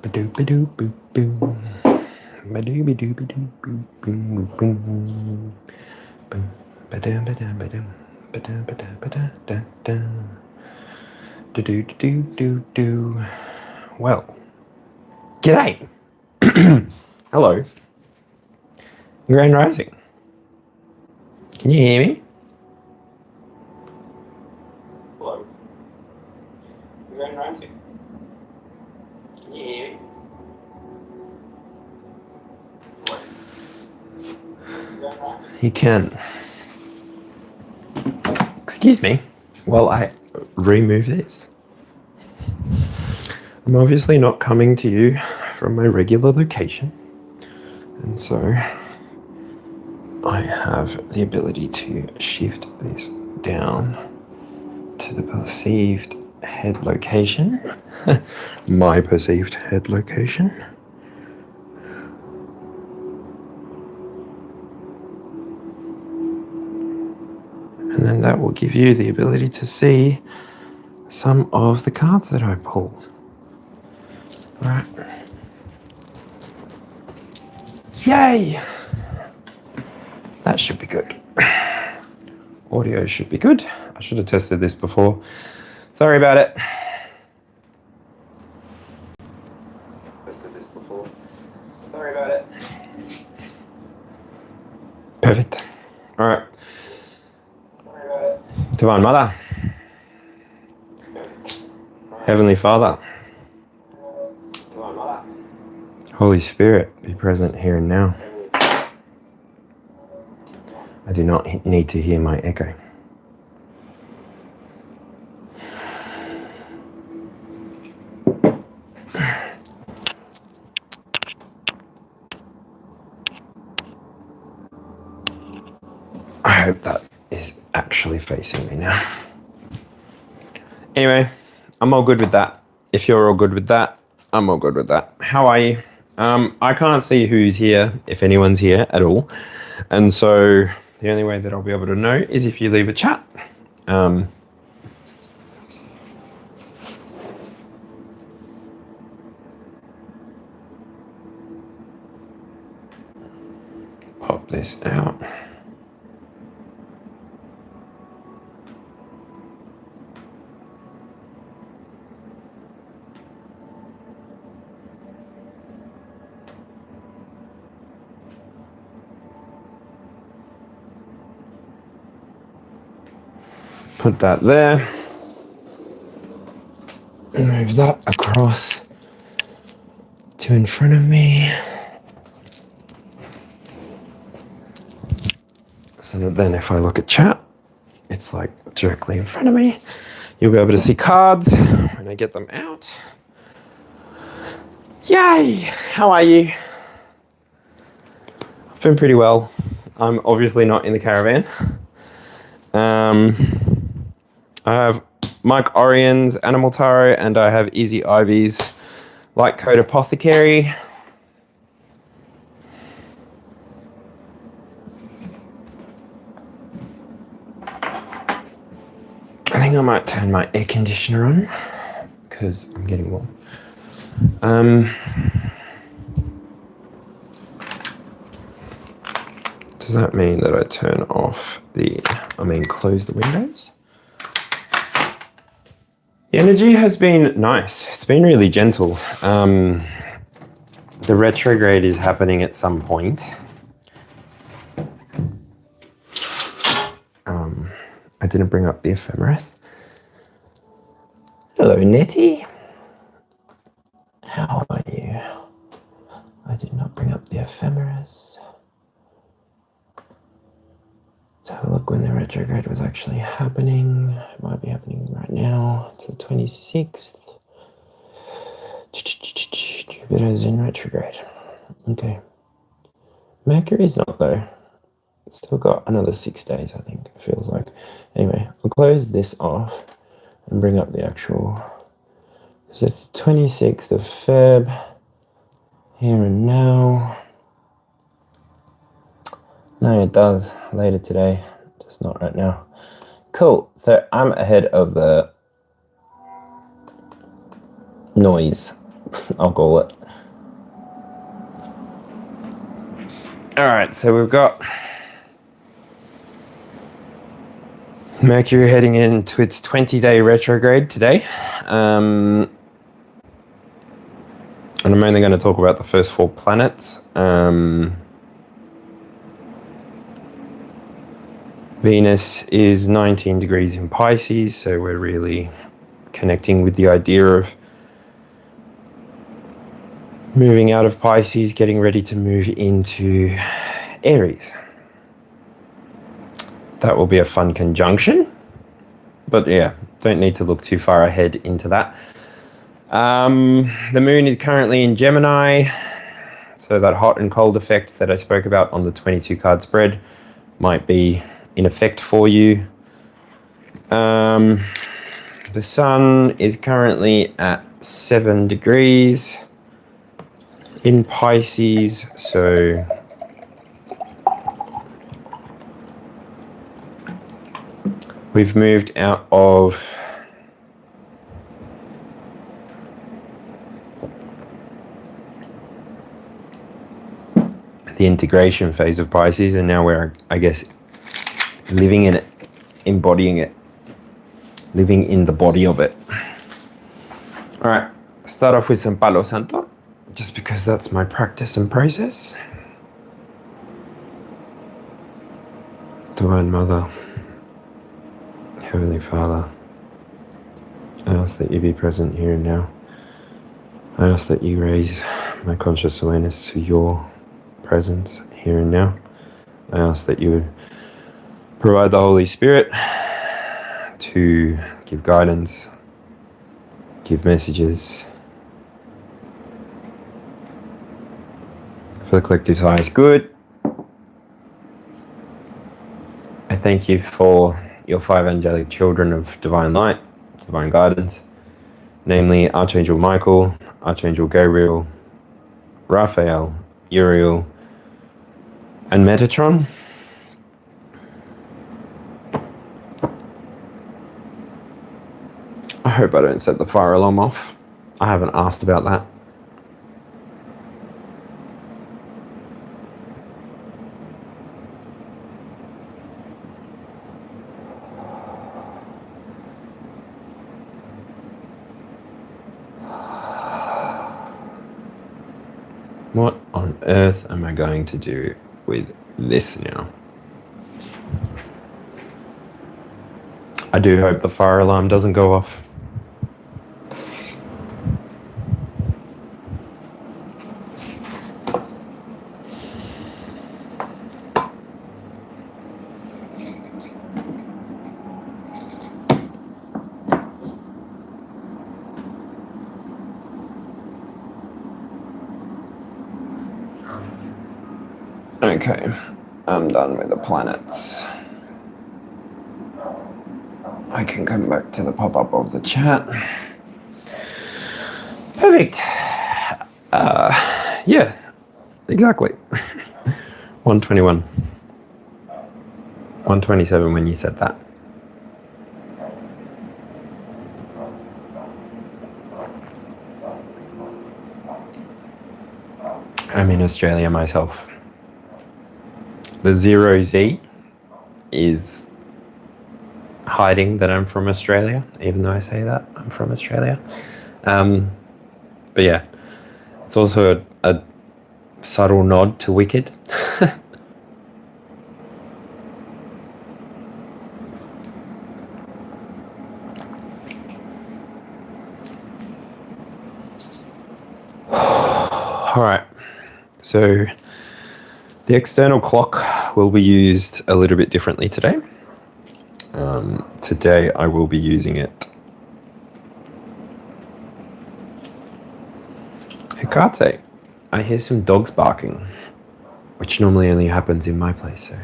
Well, g'day. Hello. Grand Rising. Can you hear me? Hello. Grand Rising. Can you hear me? Hello. Grand Rising. You can. Excuse me while I remove this. I'm obviously not coming to you from my regular location, and so I have the ability to shift this down to the perceived head location, my perceived head location. And then that will give you the ability to see some of the cards that I pull. Right. Yay! That should be good. Audio should be good. I should have tested this before. Sorry about it. Tested this before. Sorry about it. Perfect. All right. Sorry about it. Divine Mother. Heavenly Father. Holy Spirit, be present here and now. I do not need to hear my echo. I hope that is actually facing me now. Anyway, I'm all good with that. If you're all good with that, I'm all good with that. How are you? I can't see who's here, if anyone's here at all. And so the only way that I'll be able to know is if you leave a chat. Pop this out. Put that there. Move that across to in front of me. So that then if I look at chat, it's like directly in front of me. You'll be able to see cards when I get them out. Yay! How are you? I've been pretty well. I'm obviously not in the caravan. I have Mike Orion's Animal Tarot, and I have Easy Ivy's Light Code Apothecary. I think I might turn my air conditioner on because I'm getting warm. Does that mean that I turn off close the windows? The energy has been nice. It's been really gentle. The retrograde is happening at some point. I didn't bring up the ephemeris. Hello, Nettie. How are you? I did not bring up the ephemeris. Let's have a look when the retrograde was actually happening. It might be happening right now. It's the 26th. Jupiter's in retrograde. Okay. Mercury's not though. It's still got another 6 days, I think, it feels like. Anyway, I'll close this off and bring up the actual. So it's the 26th of Feb. Here and now. No, it does. Later today. Just not right now. Cool. So I'm ahead of the noise. I'll call it. All right, so we've got Mercury heading into its 20-day retrograde today. And I'm only going to talk about the first 4 planets. Venus is 19 degrees in Pisces, so we're really connecting with the idea of moving out of Pisces, getting ready to move into Aries. That will be a fun conjunction. But yeah, don't need to look too far ahead into that. The moon is currently in Gemini, so that hot and cold effect that I spoke about on the 22 card spread might be in effect for you. The sun is currently at 7 degrees in Pisces, so we've moved out of the integration phase of Pisces, and now we're, I guess, living in it, embodying it, living in the body of it. All right, start off with some Palo Santo, just because that's my practice and process. Divine Mother, Heavenly Father, I ask that you be present here and now. I ask that you raise my conscious awareness to your presence here and now. I ask that you would provide the Holy Spirit to give guidance, give messages for the collective's highest good. I thank you for your 5 angelic children of divine light, divine guidance, namely Archangel Michael, Archangel Gabriel, Raphael, Uriel, and Metatron. I hope I don't set the fire alarm off. I haven't asked about that. What on earth am I going to do with this now? I do hope the fire alarm doesn't go off. Okay, I'm done with the planets. I can come back to the pop-up of the chat. Perfect. Yeah, exactly. 121. 127 when you said that. I'm in Australia myself. The 0Z is hiding that I'm from Australia, even though I say that I'm from Australia. But yeah, it's also a subtle nod to Wicked. All right, so the external clock will be used a little bit differently today. Today I will be using it Hecate. I hear some dogs barking, which normally only happens in my place, so.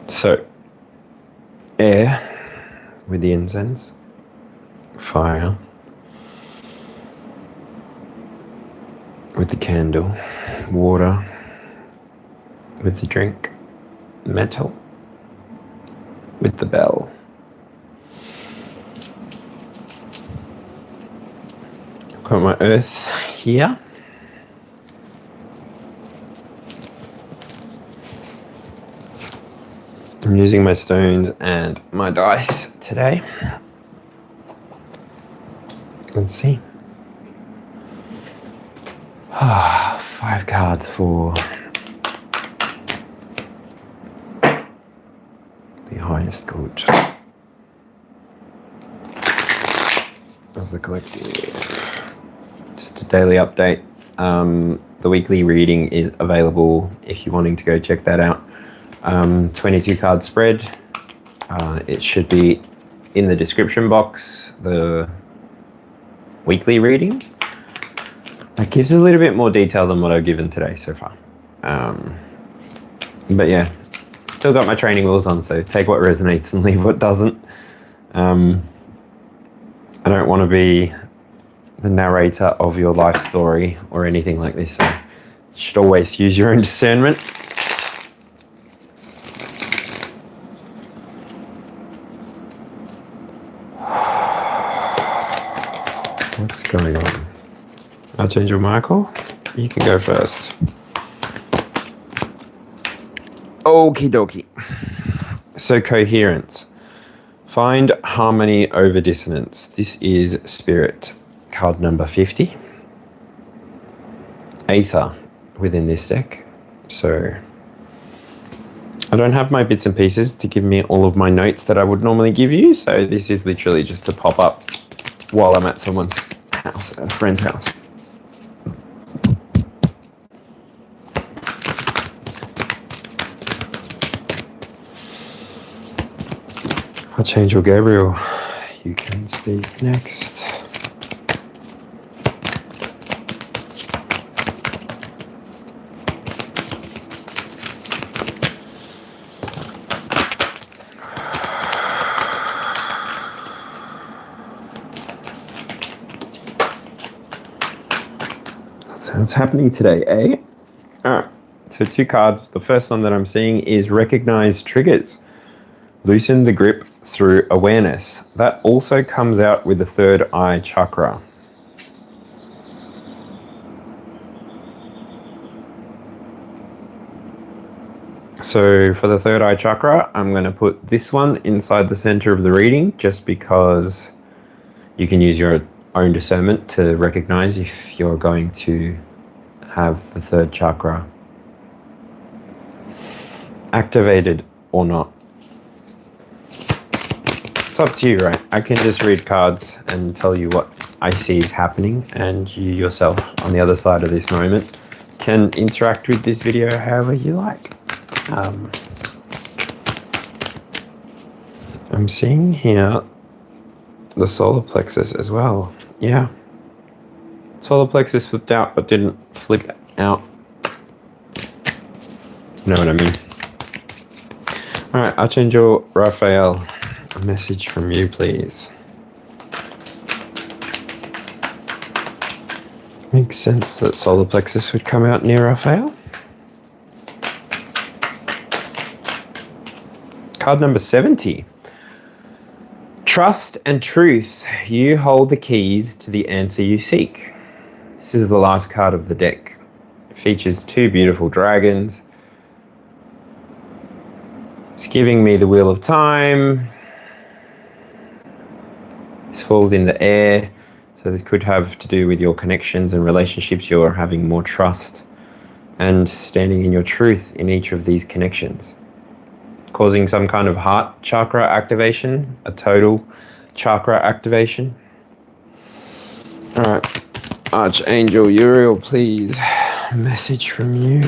So, air with the incense, fire with the candle, water with the drink, metal with the bell. I've got my earth here. I'm using my stones and my dice today. Let's see. 5 cards for the highest good of the collective. Just a daily update. The weekly reading is available if you're wanting to go check that out. 22 card spread. It should be in the description box, the weekly reading. That gives a little bit more detail than what I've given today so far. But yeah, still got my training wheels on, so take what resonates and leave what doesn't. I don't want to be the narrator of your life story or anything like this, so you should always use your own discernment. What's going on? Archangel Michael, you can go first. Okie dokie. So coherence. Find harmony over dissonance. This is Spirit, card number 50. Aether within this deck. So I don't have my bits and pieces to give me all of my notes that I would normally give you. So this is literally just to pop up while I'm at someone's house, at a friend's house. Archangel Gabriel, you can speak next. So what's happening today, eh? Alright, so 2 cards. The first one that I'm seeing is recognize triggers. Loosen the grip through awareness. That also comes out with the third eye chakra. So for the third eye chakra, I'm going to put this one inside the center of the reading just because you can use your own discernment to recognize if you're going to have the third chakra activated or not. It's up to you, right? I can just read cards and tell you what I see is happening, and you yourself on the other side of this moment can interact with this video however you like. I'm seeing here the solar plexus as well. Yeah. Solar plexus flipped out but didn't flip out. You know what I mean? Alright, Archangel Raphael. A message from you, please. Makes sense that solar plexus would come out near Raphael. Card number 70. Trust and truth. You hold the keys to the answer you seek. This is the last card of the deck. It features 2 beautiful dragons. It's giving me the Wheel of Time. This falls in the air, so this could have to do with your connections and relationships. You're having more trust and standing in your truth in each of these connections, causing some kind of heart chakra activation, a total chakra activation. All right, Archangel Uriel, please, message from you.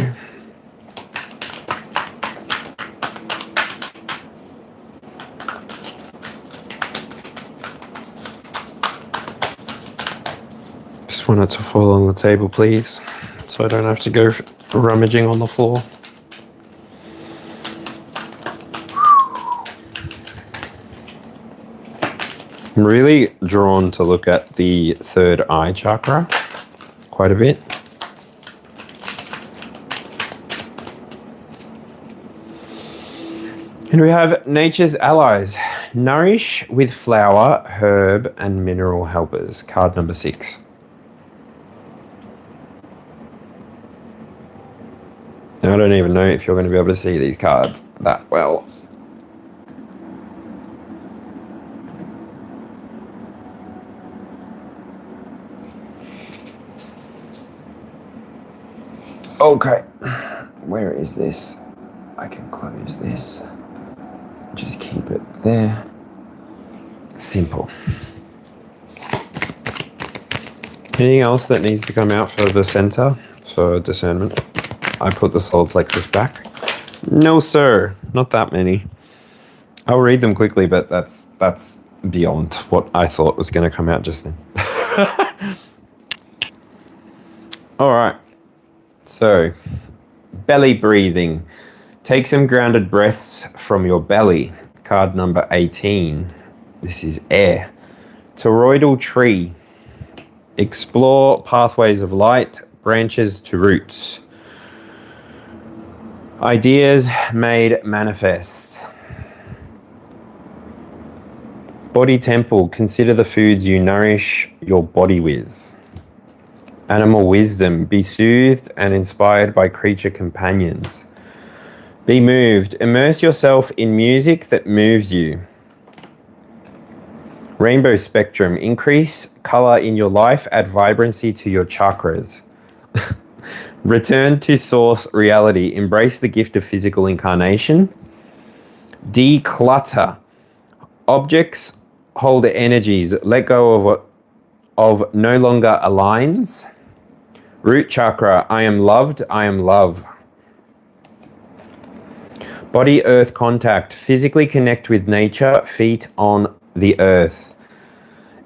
Want it to fall on the table, please, so I don't have to go rummaging on the floor. I'm really drawn to look at the third eye chakra quite a bit. And we have nature's allies. Nourish with flower, herb, and mineral helpers. Card number 6. I don't even know if you're going to be able to see these cards that well. Okay, where is this? I can close this. Just keep it there. Simple. Anything else that needs to come out for the center for discernment? I put the solar plexus back. No, sir, not that many. I'll read them quickly, but that's beyond what I thought was going to come out just then. All right. So, belly breathing. Take some grounded breaths from your belly. Card number 18. This is air. Toroidal tree. Explore pathways of light, branches to roots. Ideas made manifest. Body temple. Consider the foods you nourish your body with. Animal wisdom. Be soothed and inspired by creature companions. Be moved. Immerse yourself in music that moves you. Rainbow spectrum. Increase color in your life. Add vibrancy to your chakras. Return to source reality. Embrace the gift of physical incarnation. Declutter. Objects hold energies. Let go of what no longer aligns. Root chakra. I am loved. I am love. Body earth contact. Physically connect with nature. Feet on the earth.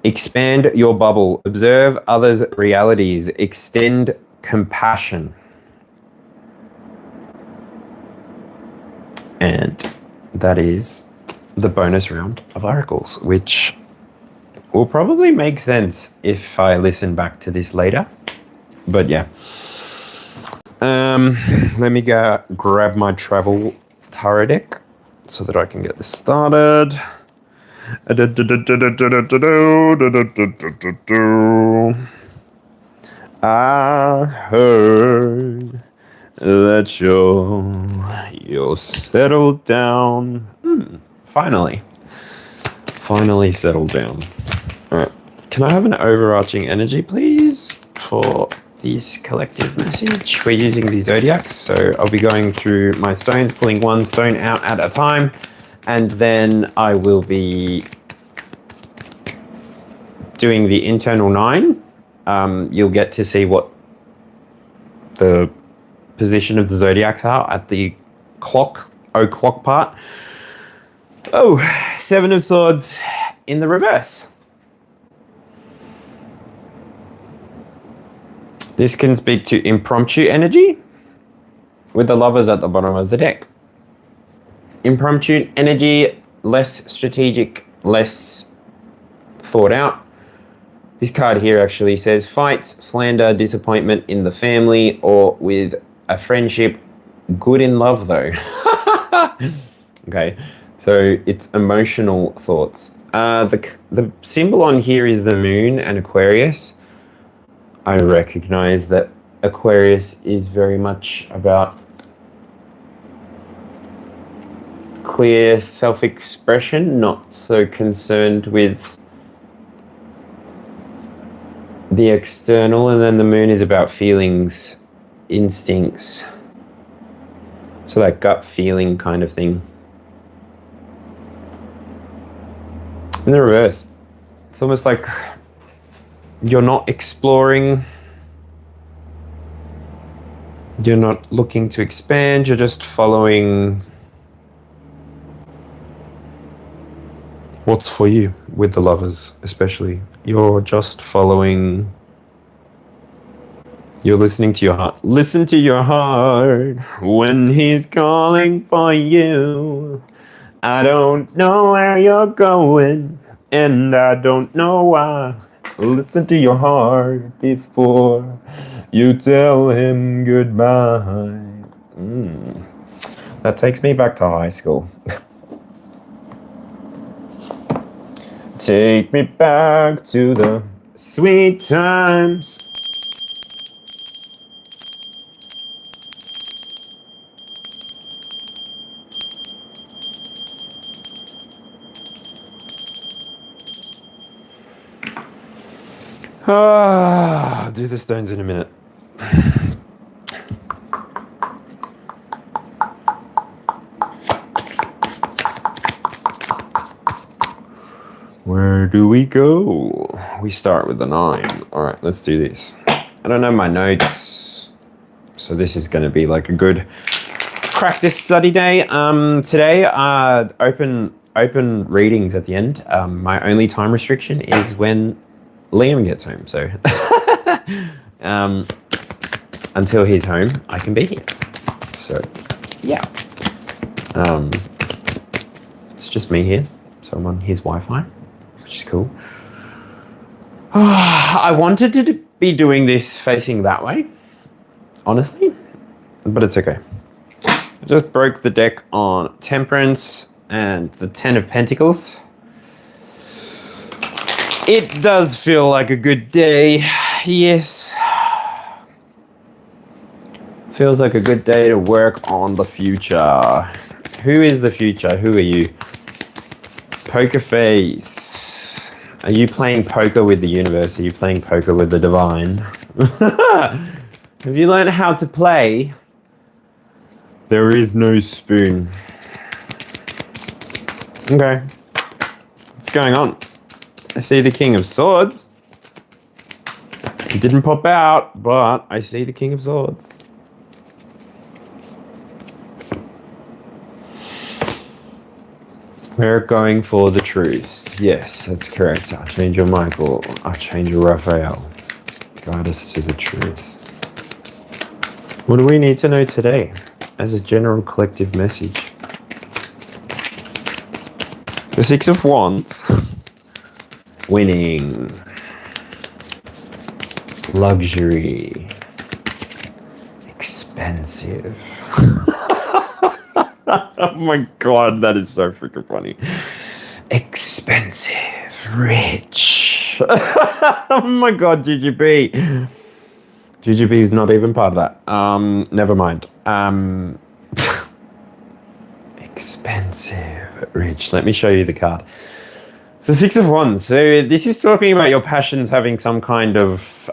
Expand your bubble. Observe others' realities. Extend compassion. And that is the bonus round of oracles, which will probably make sense if I listen back to this later. But yeah. Let me go grab my travel tarot deck so that I can get this started. I heard that you're settled down. Finally settled down. All right. Can I have an overarching energy, please, for this collective message? We're using the zodiacs, so I'll be going through my stones, pulling one stone out at a time, and then I will be doing the internal 9. You'll get to see what the position of the zodiacs are at the o'clock part. Oh, 7 of Swords in the reverse. This can speak to impromptu energy with the Lovers at the bottom of the deck. Impromptu energy, less strategic, less thought out. This card here actually says fights, slander, disappointment in the family or with a friendship. Good in love though. Okay, so it's emotional thoughts. The symbol on here is the moon and Aquarius. I recognize that Aquarius is very much about clear self-expression, not so concerned with the external, and then the moon is about feelings, instincts, so that gut feeling kind of thing. In the reverse, it's almost like you're not exploring, you're not looking to expand, you're just following what's for you with the Lovers especially. You're just following You're listening to your heart. Listen to your heart when he's calling for you. I don't know where you're going, and I don't know why. Listen to your heart before you tell him goodbye. That takes me back to high school. Take me back to the sweet times. I'll do the stones in a minute. Where do we go? We start with the 9. All right, let's do this. I don't know my notes, so this is going to be like a good practice study day. Today, open readings at the end. My only time restriction is when Liam gets home, so until he's home, I can be here. So, yeah. It's just me here, so I'm on his Wi-Fi, which is cool. I wanted to be doing this facing that way, honestly, but it's okay. I just broke the deck on Temperance and the 10 of Pentacles. It does feel like a good day, yes. Feels like a good day to work on the future. Who is the future? Who are you? Poker face. Are you playing poker with the universe? Are you playing poker with the divine? Have you learned how to play? There is no spoon. Okay. What's going on? I see the King of Swords. It didn't pop out, but I see the King of Swords. We're going for the truth. Yes, that's correct. Archangel Michael, Archangel Raphael. Guide us to the truth. What do we need to know today as a general collective message? The 6 of Wands. Winning. Luxury. Expensive. Oh my god, that is so freaking funny. Expensive. Rich. Oh my god, GGB. GGB is not even part of that. Never mind. Expensive. Rich. Let me show you the card. So 6 of Wands. So this is talking about your passions having some kind of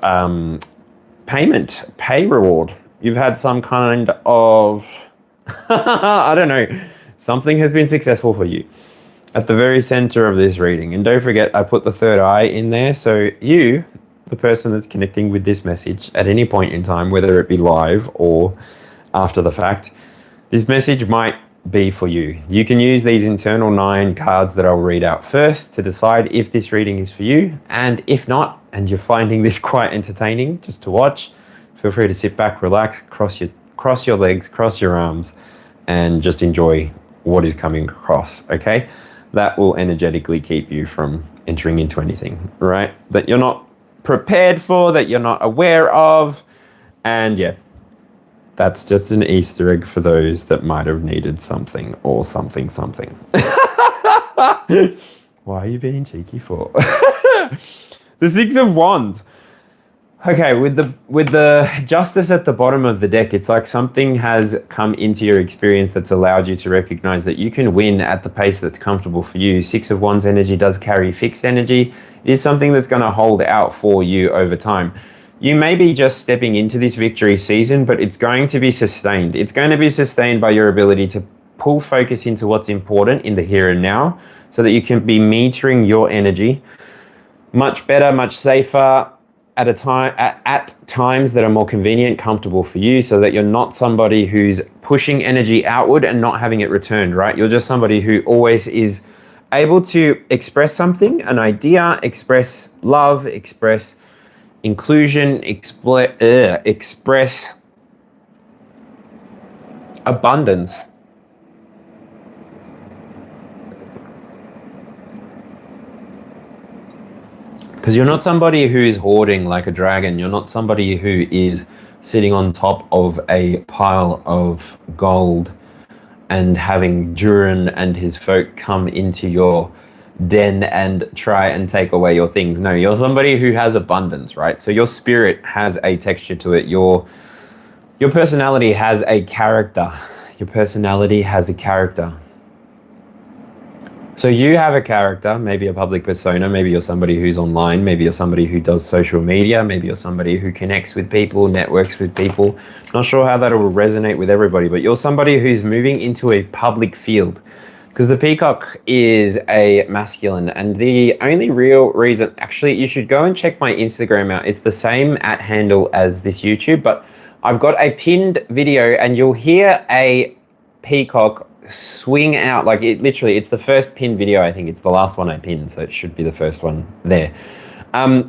pay reward. You've had some kind of, I don't know, something has been successful for you at the very center of this reading. And don't forget, I put the third eye in there. So you, the person that's connecting with this message at any point in time, whether it be live or after the fact, this message might be for you. You can use these internal 9 cards that I'll read out first to decide if this reading is for you, and if not, and you're finding this quite entertaining just to watch, feel free to sit back, relax, cross your legs, cross your arms, and just enjoy what is coming across, okay? That will energetically keep you from entering into anything, right? That you're not prepared for, that you're not aware of, and yeah, that's just an Easter egg for those that might have needed something or something. Why are you being cheeky for? The 6 of Wands. Okay, with the Justice at the bottom of the deck, it's like something has come into your experience that's allowed you to recognize that you can win at the pace that's comfortable for you. 6 of Wands energy does carry fixed energy. It is something that's going to hold out for you over time. You may be just stepping into this victory season, but it's going to be sustained. It's going to be sustained by your ability to pull focus into what's important in the here and now, so that you can be metering your energy much better, much safer, at times that are more convenient, comfortable for you, so that you're not somebody who's pushing energy outward and not having it returned, right? You're just somebody who always is able to express something, an idea, express love, express inclusion, express abundance. Because you're not somebody who is hoarding like a dragon. You're not somebody who is sitting on top of a pile of gold and having Duran and his folk come into your den and try and take away your things. No, you're somebody who has abundance, right? So your spirit has a texture to it. Your personality has a character. Your personality has a character. So you have a character, maybe a public persona, maybe you're somebody who's online, maybe you're somebody who does social media, maybe you're somebody who connects with people, networks with people. Not sure how that will resonate with everybody, but you're somebody who's moving into a public field, because the peacock is a masculine, and the only real reason, actually, you should go and check my Instagram out. It's the same @ handle as this YouTube, but I've got a pinned video and you'll hear a peacock swing out, like it literally, it's the first pinned video. I think it's the last one I pinned, so it should be the first one there.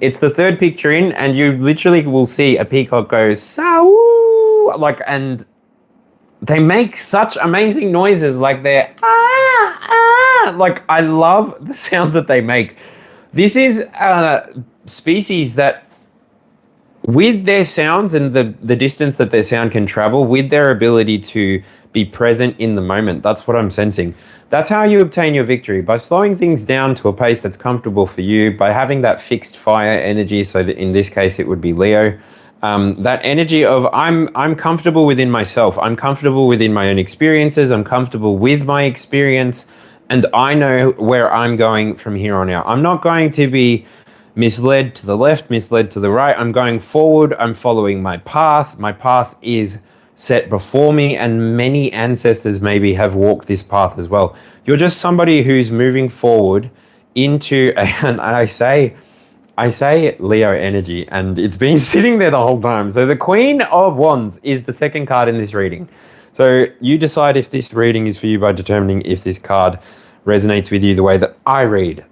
It's the third picture in, and you literally will see a peacock go "Saw," like, and they make such amazing noises, like they're like, I love the sounds that they make. This is a species that, with their sounds and the distance that their sound can travel, with their ability to be present in the moment, that's what I'm sensing. That's how you obtain your victory, by slowing things down to a pace that's comfortable for you, by having that fixed fire energy. So that in this case, it would be Leo. That energy of I'm comfortable within myself. I'm comfortable within my own experiences. I'm comfortable with my experience, and I know where I'm going from here on out. I'm not going to be misled to the left, misled to the right. I'm going forward. I'm following my path. My path is set before me, and many ancestors maybe have walked this path as well. You're just somebody who's moving forward into, and I say Leo energy, and it's been sitting there the whole time. So the Queen of Wands is the second card in this reading. So you decide if this reading is for you by determining if this card resonates with you the way that I read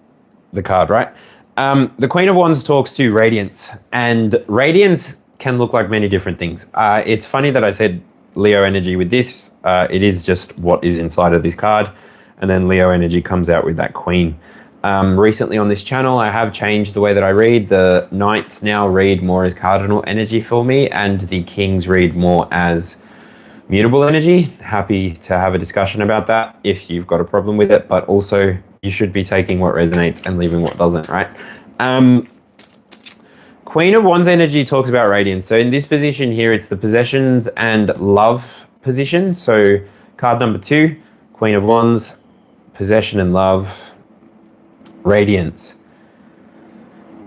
the card, right? The Queen of Wands talks to radiance, and radiance can look like many different things. It's funny that I said Leo energy with this. It is just what is inside of this card, and then Leo energy comes out with that Queen. Recently on this channel, I have changed the way that I read. The Knights now read more as cardinal energy for me, and the Kings read more as mutable energy. Happy to have a discussion about that if you've got a problem with it, but also you should be taking what resonates and leaving what doesn't, right? Queen of Wands energy talks about radiance. So in this position here, it's the possessions and love position. So card number 2, Queen of Wands, possession and love, radiance.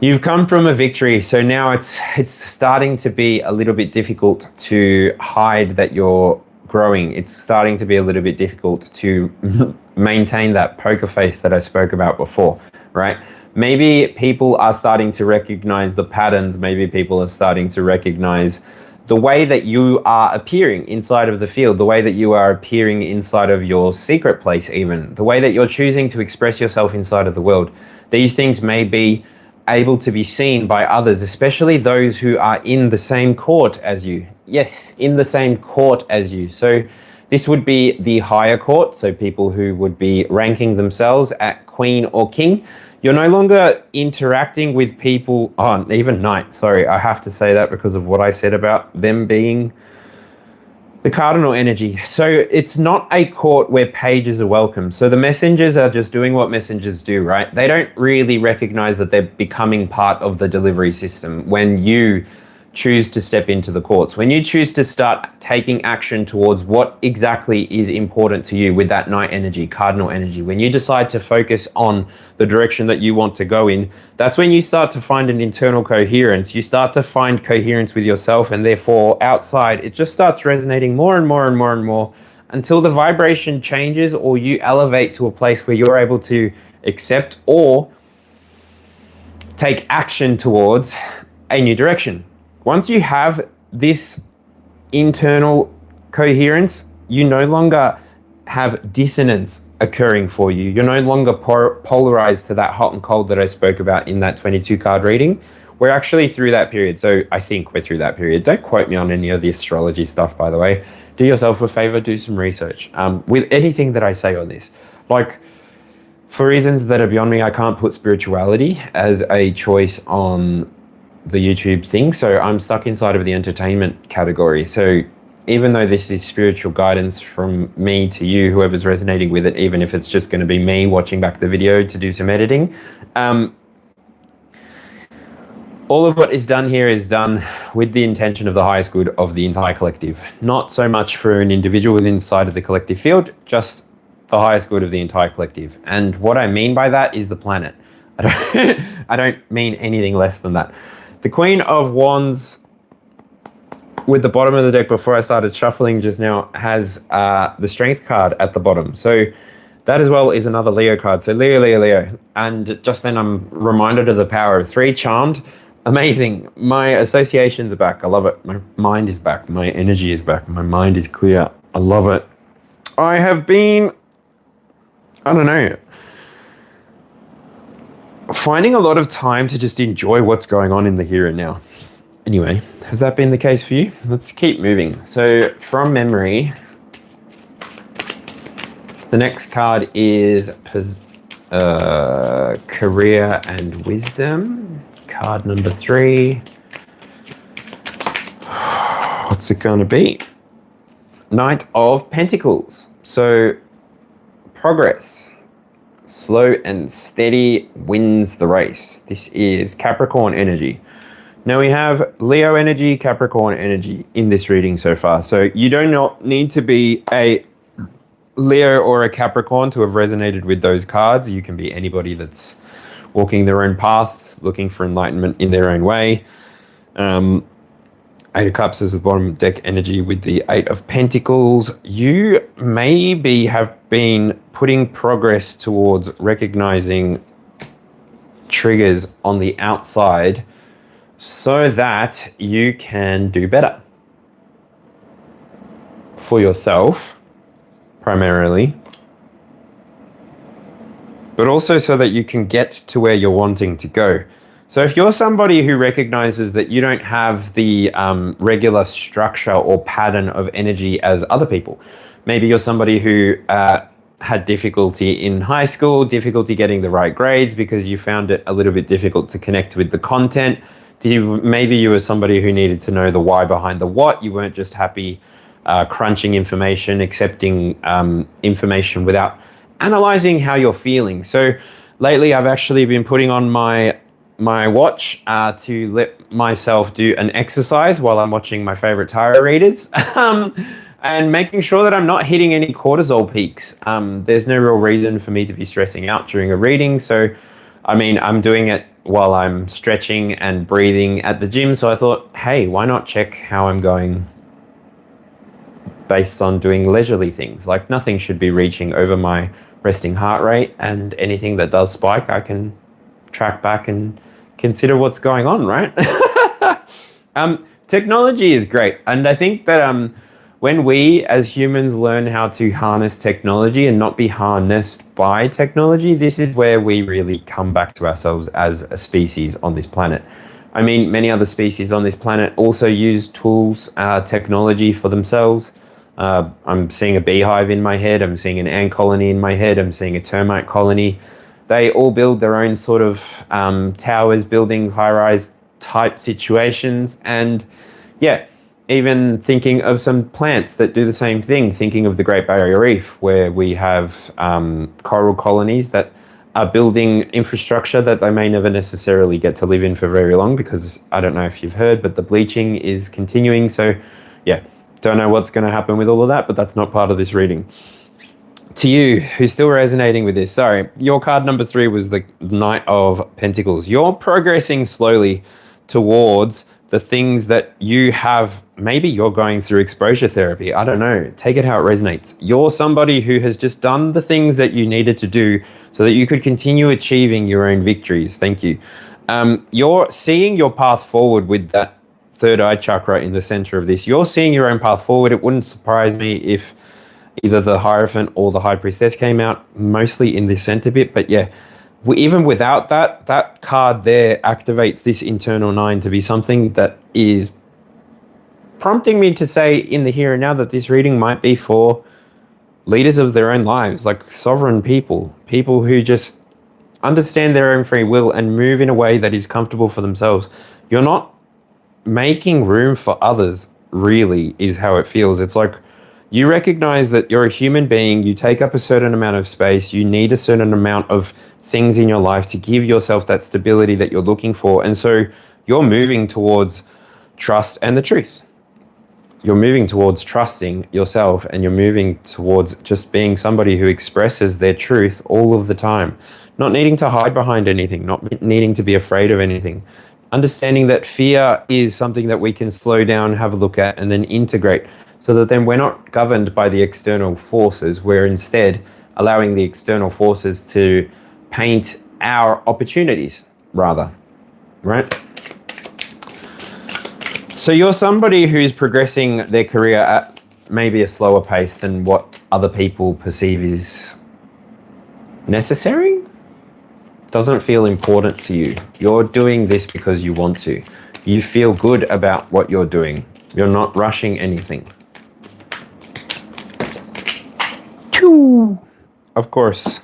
You've come from a victory, so now it's starting to be a little bit difficult to hide that you're growing. It's starting to be a little bit difficult to maintain that poker face that I spoke about before, right? Maybe people are starting to recognize the patterns. Maybe people are starting to recognize the way that you are appearing inside of the field, the way that you are appearing inside of your secret place, even the way that you're choosing to express yourself inside of the world. These things may be able to be seen by others, especially those who are in the same court as you. Yes, in the same court as you. So this would be the higher court, so people who would be ranking themselves at Queen or King. You're no longer interacting with people, even Knight, sorry, I have to say that because of what I said about them being the cardinal energy. So it's not a court where pages are welcome. So the messengers are just doing what messengers do, right? They don't really recognize that they're becoming part of the delivery system when you choose to step into the courts, when you choose to start taking action towards what exactly is important to you with that Knight energy, cardinal energy. When you decide to focus on the direction that you want to go in, that's when you start to find an internal coherence. You start to find coherence with yourself, and therefore outside, it just starts resonating more and more and more and more until the vibration changes, or you elevate to a place where you're able to accept or take action towards a new direction. Once you have this internal coherence, you no longer have dissonance occurring for you. You're no longer polarized to that hot and cold that I spoke about in that 22 card reading. we're actually through that period. So I think we're through that period. Don't quote me on any of the astrology stuff, by the way. Do yourself a favor, do some research. With anything that I say on this, like, for reasons that are beyond me, I can't put spirituality as a choice on the YouTube thing. So I'm stuck inside of the entertainment category. So even though this is spiritual guidance from me to you, whoever's resonating with it, even if it's just going to be me watching back the video to do some editing, all of what is done here is done with the intention of the highest good of the entire collective. Not so much for an individual inside of the collective field, just the highest good of the entire collective. And what I mean by that is the planet. I don't mean anything less than that. The Queen of Wands, with the bottom of the deck before I started shuffling just now, has the Strength card at the bottom. So that as well is another Leo card. So Leo, Leo, Leo. And just then I'm reminded of the power of 3, Charmed. Amazing. My associations are back. I love it. My mind is back. My energy is back. My mind is clear. I love it. I have been, I don't know, finding a lot of time to just enjoy what's going on in the here and now. Anyway, has that been the case for you? Let's keep moving. So from memory, the next card is Career and Wisdom. Card number 3. What's it going to be? Knight of Pentacles. So progress. Slow and steady wins the race. This is Capricorn energy. Now we have Leo energy, Capricorn energy in this reading so far. So you do not need to be a Leo or a Capricorn to have resonated with those cards. You can be anybody that's walking their own path, looking for enlightenment in their own way. 8 of Cups is the bottom deck energy with the 8 of Pentacles. You maybe have been putting progress towards recognizing triggers on the outside so that you can do better for yourself, primarily, but also so that you can get to where you're wanting to go. So if you're somebody who recognizes that you don't have the regular structure or pattern of energy as other people, maybe you're somebody who had difficulty in high school, difficulty getting the right grades because you found it a little bit difficult to connect with the content. Maybe you were somebody who needed to know the why behind the what. You weren't just happy crunching information, accepting information without analyzing how you're feeling. So lately I've actually been putting on my watch to let myself do an exercise while I'm watching my favorite tarot readers and making sure that I'm not hitting any cortisol peaks. There's no real reason for me to be stressing out during a reading. So, I mean, I'm doing it while I'm stretching and breathing at the gym. So I thought, hey, why not check how I'm going based on doing leisurely things? Like, nothing should be reaching over my resting heart rate, and anything that does spike, I can track back and consider what's going on, right? Technology is great. And I think that when we as humans learn how to harness technology and not be harnessed by technology, this is where we really come back to ourselves as a species on this planet. I mean, many other species on this planet also use tools, technology for themselves. I'm seeing a beehive in my head. I'm seeing an ant colony in my head. I'm seeing a termite colony. They all build their own sort of towers, buildings, high-rise type situations. And yeah, even thinking of some plants that do the same thing, thinking of the Great Barrier Reef, where we have coral colonies that are building infrastructure that they may never necessarily get to live in for very long, because I don't know if you've heard, but the bleaching is continuing. So yeah, don't know what's going to happen with all of that, but that's not part of this reading. To you, who's still resonating with this, sorry, your card number 3 was the Knight of Pentacles. You're progressing slowly towards the things that you have. Maybe you're going through exposure therapy. I don't know. Take it how it resonates. You're somebody who has just done the things that you needed to do so that you could continue achieving your own victories. Thank you. You're seeing your path forward with that third eye chakra in the center of this. You're seeing your own path forward. It wouldn't surprise me if either the Hierophant or the High Priestess came out mostly in this center bit. But yeah, even without that, that card there activates this internal 9 to be something that is prompting me to say in the here and now that this reading might be for leaders of their own lives, like sovereign people, people who just understand their own free will and move in a way that is comfortable for themselves. You're not making room for others, really, is how it feels. It's like you recognize that you're a human being, you take up a certain amount of space, you need a certain amount of things in your life to give yourself that stability that you're looking for. And so you're moving towards trust and the truth. You're moving towards trusting yourself, and you're moving towards just being somebody who expresses their truth all of the time, not needing to hide behind anything, not needing to be afraid of anything. Understanding that fear is something that we can slow down, have a look at, and then integrate, so that then we're not governed by the external forces. We're instead allowing the external forces to paint our opportunities, rather, right? So you're somebody who's progressing their career at maybe a slower pace than what other people perceive is necessary. Doesn't feel important to you. You're doing this because you want to. You feel good about what you're doing. You're not rushing anything. Of course,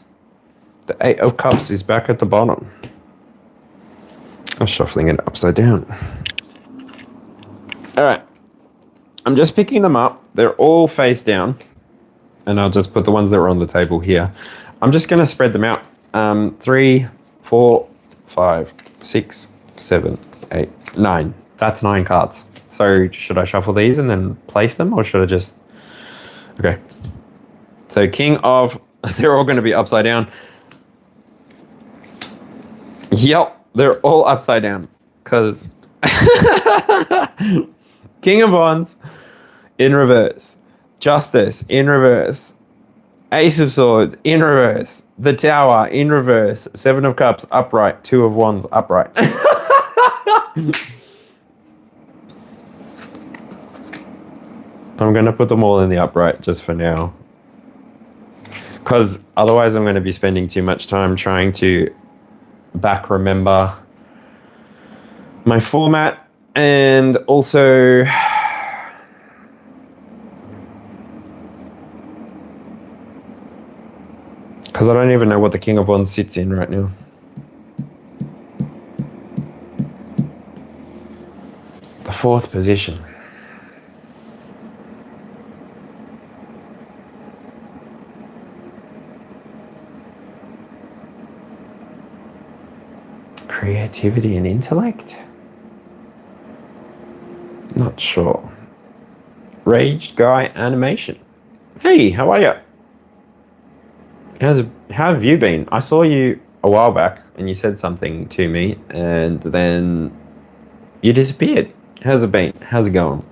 the 8 of Cups is back at the bottom. I'm shuffling it upside down. All right, I'm just picking them up. They're all face down, and I'll just put the ones that are on the table here. I'm just going to spread them out. 3, 4, 5, 6, 7, 8, 9. That's 9 cards. So should I shuffle these and then place them, or should I just... Okay. So King of... They're all going to be upside down. Yep, they're all upside down. Because... King of Wands in reverse. Justice in reverse. Ace of Swords in reverse. The Tower in reverse. 7 of Cups upright. 2 of Wands upright. I'm going to put them all in the upright just for now. Because otherwise I'm going to be spending too much time trying to back remember my format. And also, because I don't even know what the King of Wands sits in right now. The 4th position. Creativity and intellect? Not sure. Raged Guy Animation. Hey, how are you? How have you been? I saw you a while back and you said something to me and then you disappeared. How's it been? How's it going?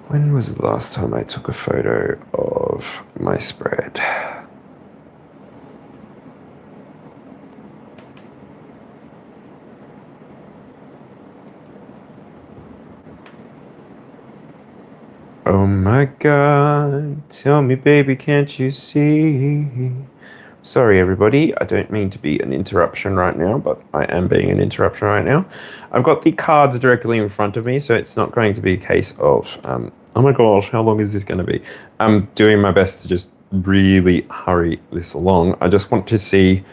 When was the last time I took a photo of my spread? Oh my God, tell me baby, can't you see? Sorry everybody, I don't mean to be an interruption right now, but I am being an interruption right now. I've got the cards directly in front of me, so it's not going to be a case of, oh my gosh, how long is this going to be? I'm doing my best to just really hurry this along. I just want to see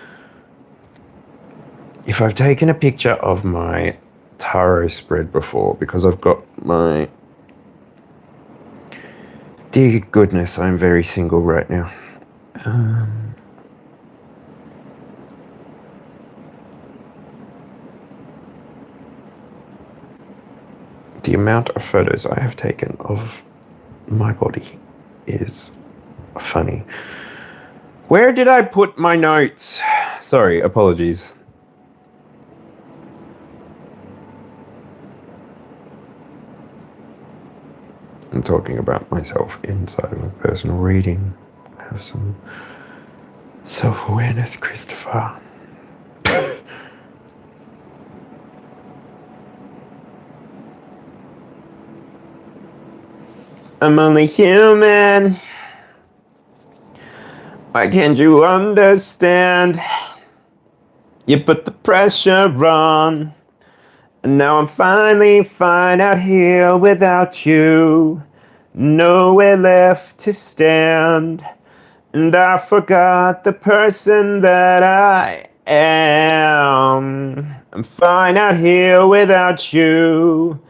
if I've taken a picture of my tarot spread before, because I've got my... Dear goodness, I'm very single right now. The amount of photos I have taken of my body is funny. Where did I put my notes? Sorry, apologies. I'm talking about myself inside of a personal reading. Have some self-awareness, Christopher. I'm only human. Why can't you understand? You put the pressure on, and now I'm finally fine out here without you. Nowhere left to stand, and I forgot the person that I am. I'm fine out here without you.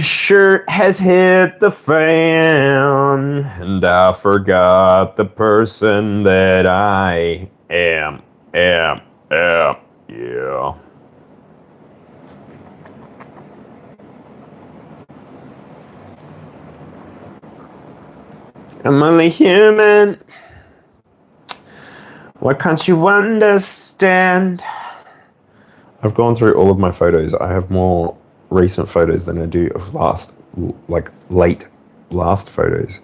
Shirt has hit the fan, and I forgot the person that I am, yeah. I'm only human. Why can't you understand? I've gone through all of my photos. I have more recent photos than I do of late last photos.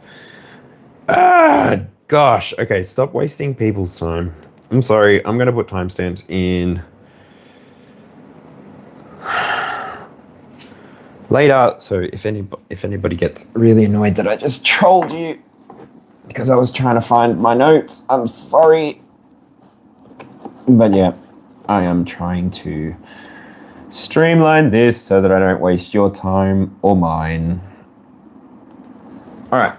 Gosh. Okay, stop wasting people's time. I'm sorry. I'm going to put timestamps in later. So if anybody gets really annoyed that I just trolled you because I was trying to find my notes, I'm sorry. But yeah, I am trying to streamline this so that I don't waste your time or mine. All right.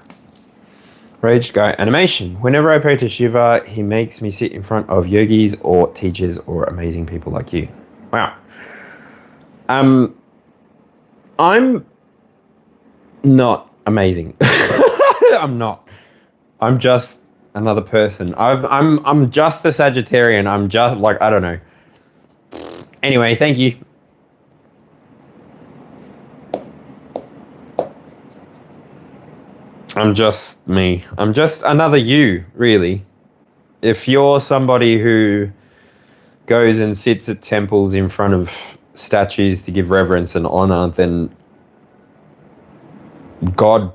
Rage Guy animation. Whenever I pray to Shiva, he makes me sit in front of yogis or teachers or amazing people like you. Wow. I'm not amazing. I'm not. I'm just another person. I'm just a Sagittarian. I'm just like, I don't know. Anyway, thank you. I'm just me. I'm just another you, really. If you're somebody who goes and sits at temples in front of statues to give reverence and honor, then God,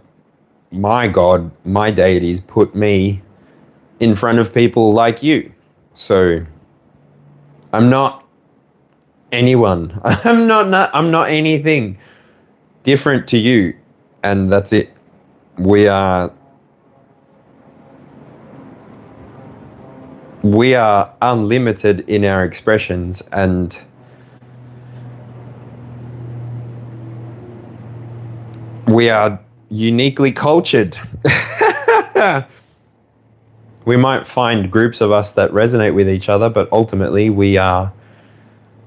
my deities put me in front of people like you. So I'm not anyone. I'm not anything different to you, and that's it. We are unlimited in our expressions, and we are uniquely cultured. We might find groups of us that resonate with each other, but ultimately we are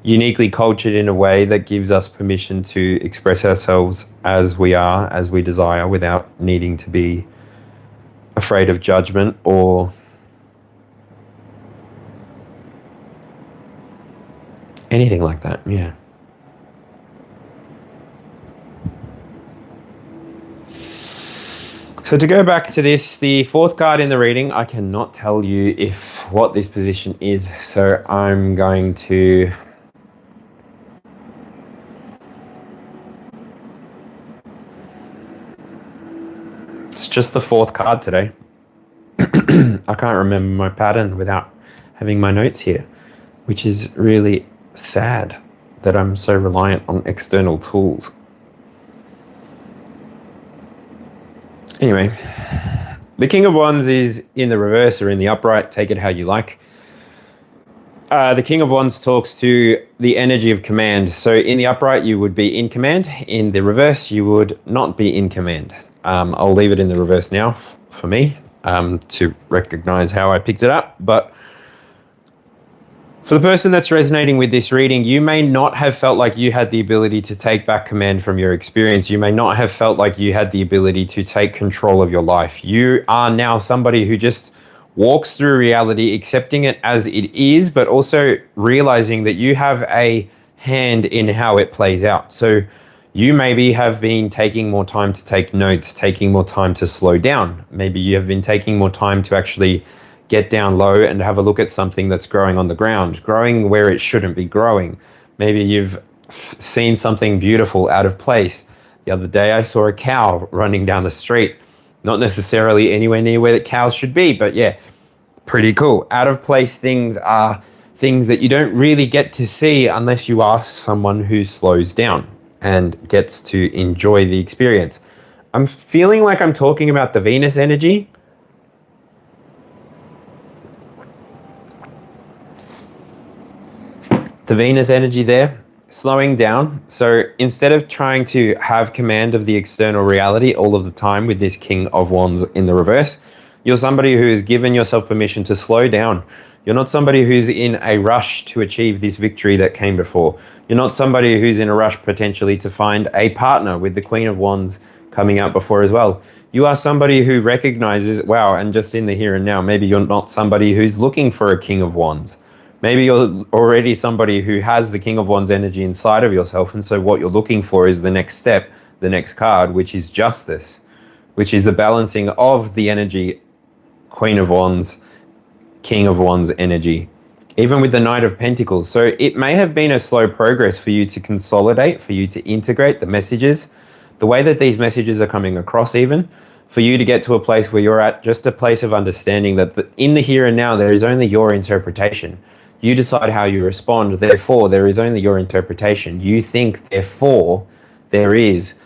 uniquely cultured in a way that gives us permission to express ourselves as we are, as we desire, without needing to be afraid of judgment or anything like that. Yeah. So to go back to this, the fourth card in the reading, I cannot tell you what this position is. So I'm going to it's just the fourth card today. I can't remember my pattern without having my notes here, which is really sad that I'm so reliant on external tools. Anyway, the King of Wands is in the reverse or in the upright. Take it how you like. The King of Wands talks to the energy of command. So in the upright, you would be in command. In the reverse, you would not be in command. I'll leave it in the reverse now for me to recognize how I picked it up. But for the person that's resonating with this reading, you may not have felt like you had the ability to take back command from your experience. You may not have felt like you had the ability to take control of your life. You are now somebody who just walks through reality, accepting it as it is, but also realizing that you have a hand in how it plays out. So you maybe have been taking more time to take notes, taking more time to slow down. Maybe you have been taking more time to actually get down low and have a look at something that's growing on the ground, growing where it shouldn't be growing. Maybe you've seen something beautiful out of place. The other day I saw a cow running down the street. Not necessarily anywhere near where the cows should be, but yeah, pretty cool. Out of place things are things that you don't really get to see unless you ask someone who slows down and gets to enjoy the experience. I'm feeling like I'm talking about the Venus energy. The Venus energy there, slowing down. So instead of trying to have command of the external reality all of the time with this King of Wands in the reverse, you're somebody who has given yourself permission to slow down. You're not somebody who's in a rush to achieve this victory that came before. You're not somebody who's in a rush potentially to find a partner with the Queen of Wands coming out before as well. You are somebody who recognizes, wow, and just in the here and now, maybe you're not somebody who's looking for a King of Wands. Maybe you're already somebody who has the King of Wands energy inside of yourself, and so what you're looking for is the next step, the next card, which is Justice, which is the balancing of the energy, Queen of Wands, King of Wands energy, even with the Knight of Pentacles. So it may have been a slow progress for you to consolidate, for you to integrate the messages, the way that these messages are coming across, even for you to get to a place where you're at just a place of understanding that in the here and now, there is only your interpretation. You decide how you respond, therefore there is only your interpretation. You think, therefore there is.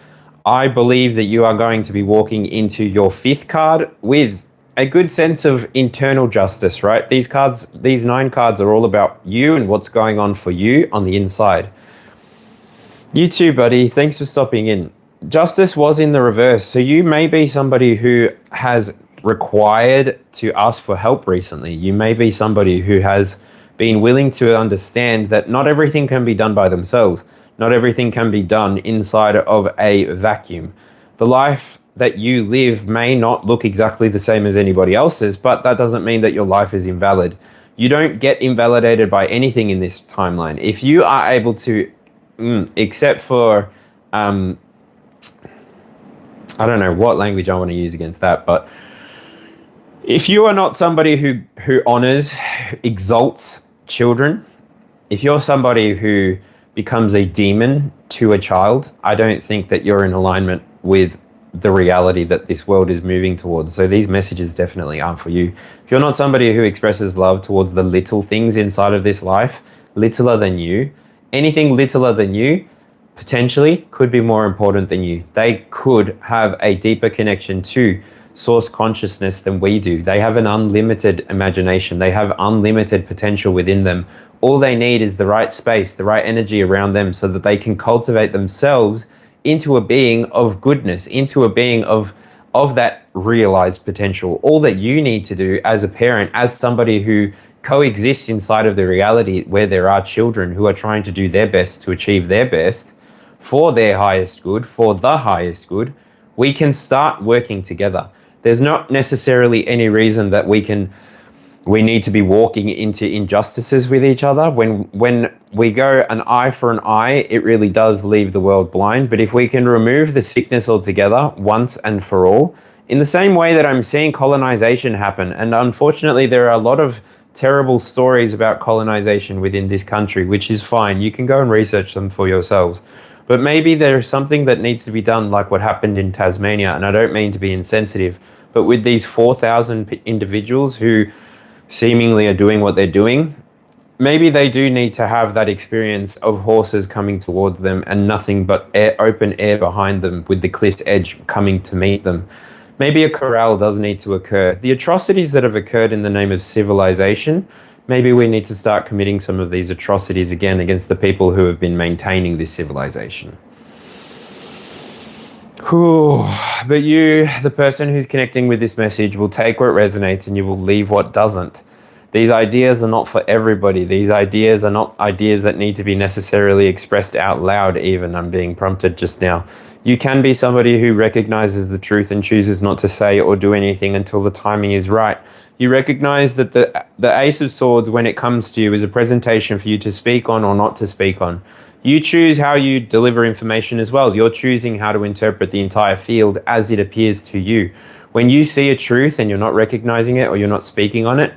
I believe that you are going to be walking into your 5th card with a good sense of internal justice, right? These 9 cards are all about you and what's going on for you on the inside. You too, buddy. Thanks for stopping in. Justice was in the reverse, so you may be somebody who has required to ask for help recently. You may be somebody who has been willing to understand that not everything can be done by themselves. Not everything can be done inside of a vacuum. The life that you live may not look exactly the same as anybody else's, but that doesn't mean that your life is invalid. You don't get invalidated by anything in this timeline. If you are able to, except for, I don't know what language I want to use against that, but if you are not somebody who honors, exalts children, if you're somebody who becomes a demon to a child, I don't think that you're in alignment with the reality that this world is moving towards. So these messages definitely aren't for you. If you're not somebody who expresses love towards the little things inside of this life, littler than you, anything littler than you potentially could be more important than you. They could have a deeper connection to source consciousness than we do. They have an unlimited imagination. They have unlimited potential within them. All they need is the right space, the right energy around them so that they can cultivate themselves into a being of goodness, into a being of that realized potential. All that you need to do as a parent, as somebody who coexists inside of the reality where there are children who are trying to do their best to achieve their best for their highest good, for the highest good, we can start working together. There's not necessarily any reason that we need to be walking into injustices with each other. When we go an eye for an eye, it really does leave the world blind. But if we can remove the sickness altogether once and for all, in the same way that I'm seeing colonization happen, and unfortunately there are a lot of terrible stories about colonization within this country, which is fine. You can go and research them for yourselves. But maybe there's something that needs to be done, like what happened in Tasmania, and I don't mean to be insensitive, but with these 4,000 individuals who seemingly are doing what they're doing, maybe they do need to have that experience of horses coming towards them and nothing but open air behind them with the cliff's edge coming to meet them. Maybe a corral does need to occur. The atrocities that have occurred in the name of civilization, maybe we need to start committing some of these atrocities again against the people who have been maintaining this civilization. Whew. But you, the person who's connecting with this message, will take what resonates and you will leave what doesn't. These ideas are not for everybody. These ideas are not ideas that need to be necessarily expressed out loud even. I'm being prompted just now. You can be somebody who recognizes the truth and chooses not to say or do anything until the timing is right. You recognize that the Ace of Swords, when it comes to you, is a presentation for you to speak on or not to speak on. You choose how you deliver information as well. You're choosing how to interpret the entire field as it appears to you. When you see a truth and you're not recognizing it or you're not speaking on it,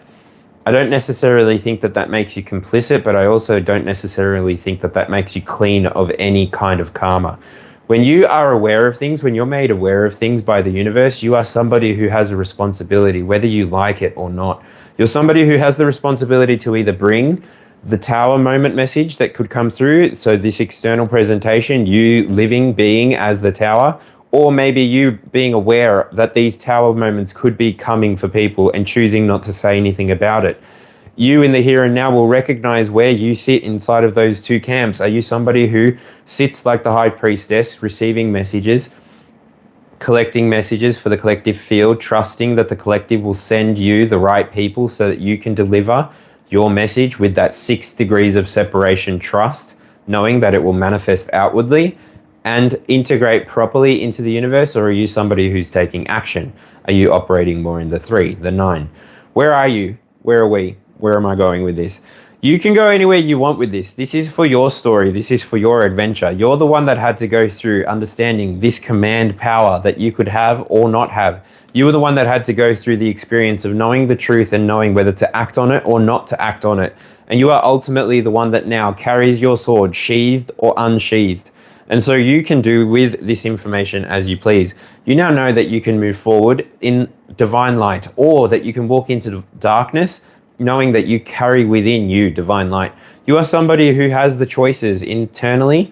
I don't necessarily think that that makes you complicit, but I also don't necessarily think that that makes you clean of any kind of karma. When you are aware of things, when you're made aware of things by the universe, you are somebody who has a responsibility, whether you like it or not. You're somebody who has the responsibility to either bring the tower moment message that could come through, so this external presentation, you living, being as the tower, or maybe you being aware that these tower moments could be coming for people and choosing not to say anything about it. You in the here and now will recognize where you sit inside of those two camps. Are you somebody who sits like the high priestess, receiving messages, collecting messages for the collective field, trusting that the collective will send you the right people so that you can deliver your message with that 6 degrees of separation trust, knowing that it will manifest outwardly and integrate properly into the universe? Or are you somebody who's taking action? Are you operating more in the 3, the 9? Where are you? Where are we? Where am I going with this? You can go anywhere you want with this. This is for your story. This is for your adventure. You're the one that had to go through understanding this command power that you could have or not have. You were the one that had to go through the experience of knowing the truth and knowing whether to act on it or not to act on it. And you are ultimately the one that now carries your sword sheathed or unsheathed. And so you can do with this information as you please. You now know that you can move forward in divine light, or that you can walk into darkness knowing that you carry within you divine light. You are somebody who has the choices internally,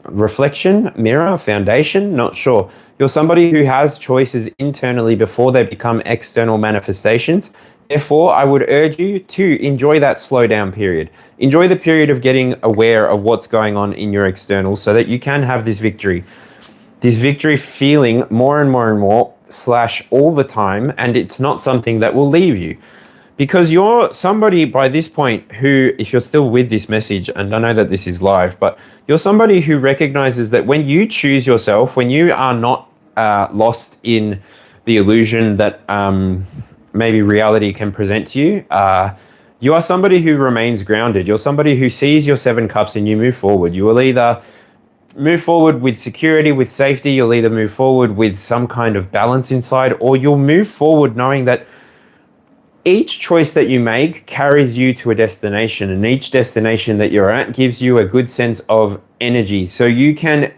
reflection, mirror, foundation, not sure. You're somebody who has choices internally before they become external manifestations. Therefore, I would urge you to enjoy that slow down period. Enjoy the period of getting aware of what's going on in your external so that you can have this victory. This victory feeling more and more and more / all the time, and it's not something that will leave you. Because you're somebody by this point who, if you're still with this message, and I know that this is live, but you're somebody who recognizes that when you choose yourself, when you are not lost in the illusion that maybe reality can present to you, you are somebody who remains grounded. You're somebody who sees your 7 cups and you move forward. You will either move forward with security, with safety, you'll either move forward with some kind of balance inside, or you'll move forward knowing that each choice that you make carries you to a destination, and each destination that you're at gives you a good sense of energy. So you can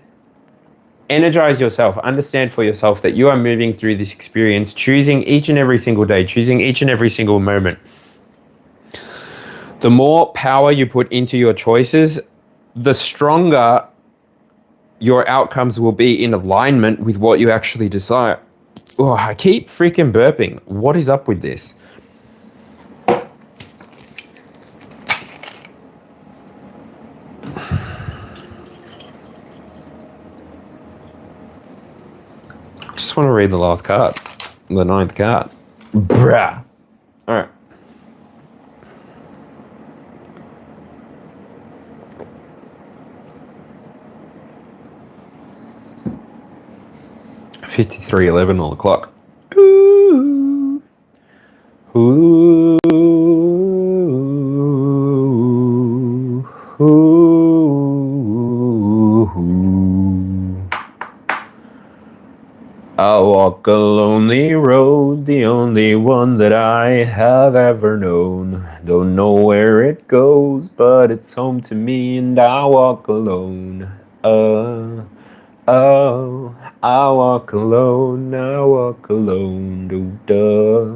energize yourself, understand for yourself that you are moving through this experience, choosing each and every single day, choosing each and every single moment. The more power you put into your choices, the stronger your outcomes will be in alignment with what you actually desire. Oh, I keep freaking burping. What is up with this? Just want to read the last card, the 9th card. Bruh. All right. $53.11 on the clock. Ooh. Ooh. I walk a lonely road, the only one that I have ever known. Don't know where it goes, but it's home to me, and I walk alone. Oh, I walk alone, I walk alone. Duh.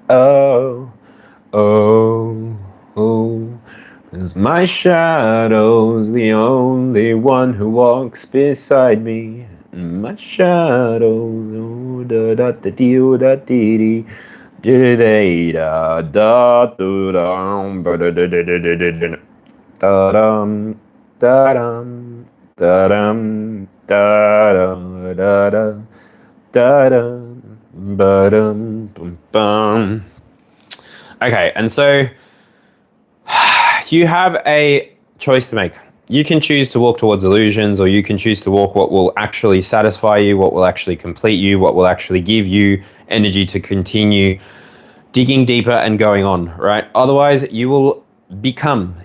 Oh, oh. 'Cause my shadow's the only one who walks beside me. My shadow, da da da dee da dee dee da da da da da da da da. Okay, and so you have a choice to make. You can choose to walk towards illusions, or you can choose to walk what will actually satisfy you, what will actually complete you, what will actually give you energy to continue digging deeper and going on, right? Otherwise, you will become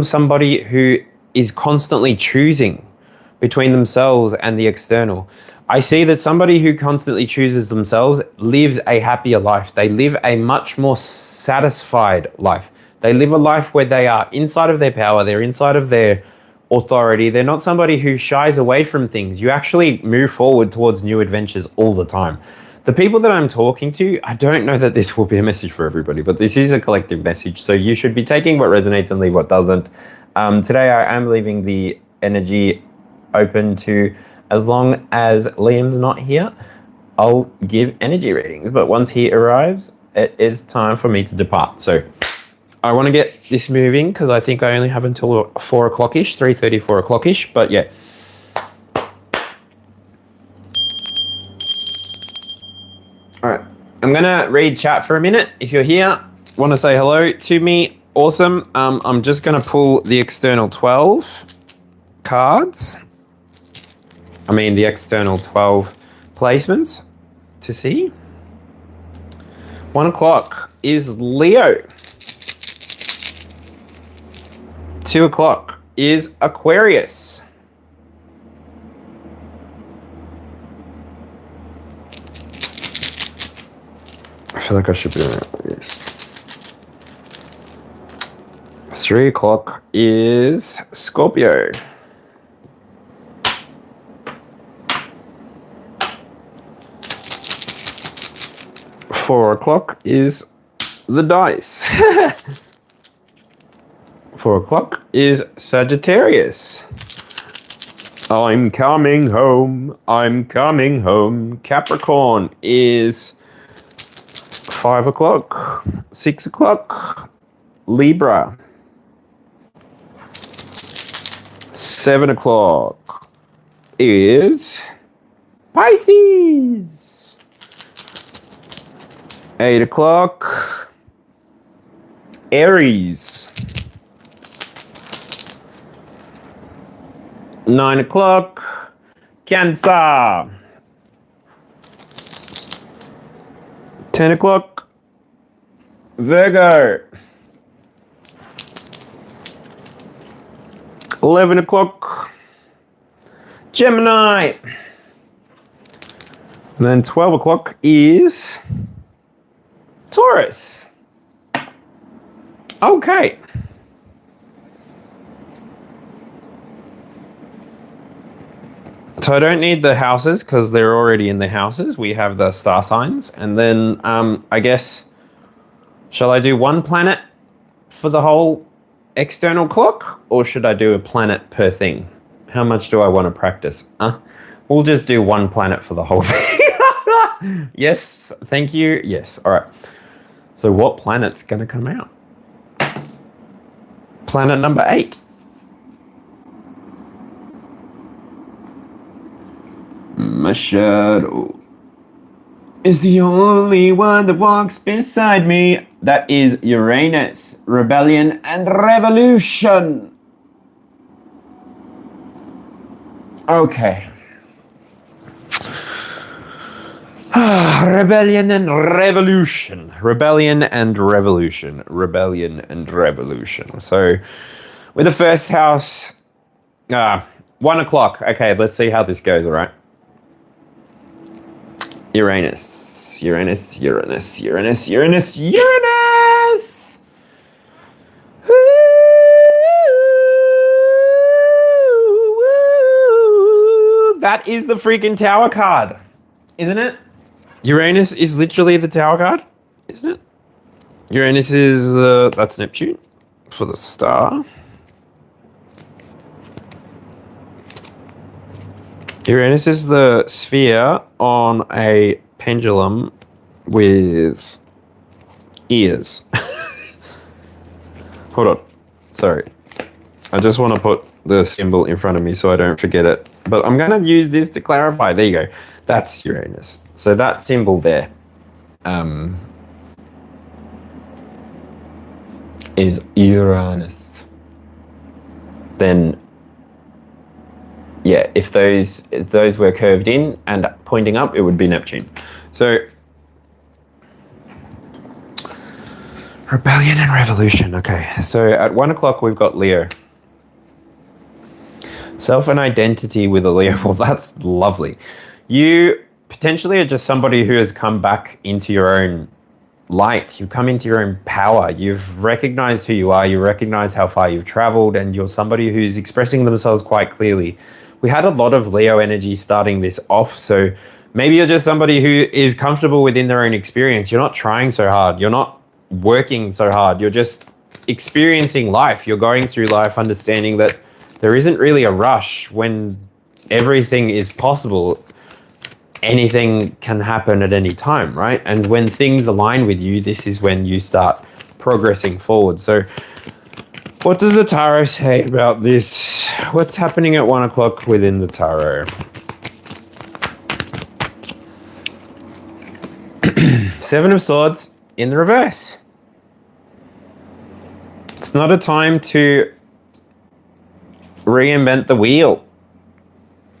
somebody who is constantly choosing between themselves and the external. I see that somebody who constantly chooses themselves lives a happier life. They live a much more satisfied life. They live a life where they are inside of their power, they're inside of their authority. They're not somebody who shies away from things. You actually move forward towards new adventures all the time. The people that I'm talking to, I don't know that this will be a message for everybody, but this is a collective message. So you should be taking what resonates and leave what doesn't. Today I am leaving the energy open to, as long as Liam's not here, I'll give energy readings. But once he arrives, it is time for me to depart. So I want to get this moving because I think I only have until 4 o'clock-ish, 3:30, 4 o'clock-ish. But yeah. All right, I'm gonna read chat for a minute. If you're here, want to say hello to me, awesome. I'm just gonna pull the external 12 cards. I mean the external 12 placements to see. 1 o'clock is Leo. 2 o'clock is Aquarius. I feel like I should be doing it like this. 3 o'clock is Scorpio. Four o'clock is the dice. 4 o'clock is Sagittarius. I'm coming home. I'm coming home. Capricorn is 5 o'clock. 6 o'clock, Libra. 7 o'clock is Pisces. 8 o'clock, Aries. 9 o'clock, Cancer. 10 o'clock, Virgo. 11 o'clock, Gemini. And then 12 o'clock is Taurus. Okay. So I don't need the houses because they're already in the houses. We have the star signs. And then I guess, shall I do one planet for the whole external clock? Or should I do a planet per thing? How much do I want to practice? We'll just do one planet for the whole thing. Yes, thank you. Yes, all right. So what planet's going to come out? Planet number 8. My shadow is the only one that walks beside me. That is Uranus, rebellion and revolution. Okay. Rebellion and revolution. Rebellion and revolution. Rebellion and revolution. So with the first house, 1 o'clock. Okay, let's see how this goes, all right? Uranus, Uranus, Uranus, Uranus, Uranus, Uranus! That is the freaking Tower card, isn't it? Uranus is literally the Tower card, isn't it? Uranus is, that's Neptune for the star. Uranus is the sphere on a pendulum with ears. Hold on. Sorry. I just want to put the symbol in front of me so I don't forget it. But I'm going to use this to clarify. There you go. That's Uranus. So that symbol there is Uranus. Then yeah, if those were curved in and pointing up, it would be Neptune. So rebellion and revolution. Okay, so at 1 o'clock we've got Leo. Self and identity with a Leo. Well, that's lovely. You potentially are just somebody who has come back into your own light. You've come into your own power. You've recognized who you are. You recognize how far you've traveled, and you're somebody who's expressing themselves quite clearly. We had a lot of Leo energy starting this off, so maybe you're just somebody who is comfortable within their own experience. You're not trying so hard. You're not working so hard. You're just experiencing life. You're going through life understanding that there isn't really a rush when everything is possible. Anything can happen at any time, right? And when things align with you, this is when you start progressing forward. So what does the tarot say about this? What's happening at 1 o'clock within the tarot? Seven of Swords in the reverse. It's not a time to reinvent the wheel.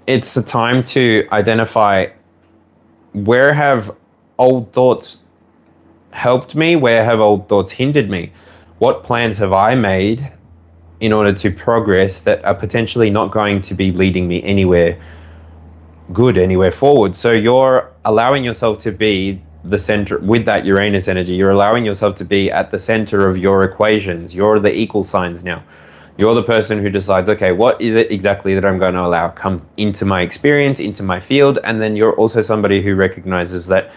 It's a time to identify, where have old thoughts helped me? Where have old thoughts hindered me? What plans have I made in order to progress that are potentially not going to be leading me anywhere good, anywhere forward? So you're allowing yourself to be the center with that Uranus energy. You're allowing yourself to be at the center of your equations. You're the equal signs now. You're the person who decides, okay, what is it exactly that I'm going to allow come into my experience, into my field? And then you're also somebody who recognizes that,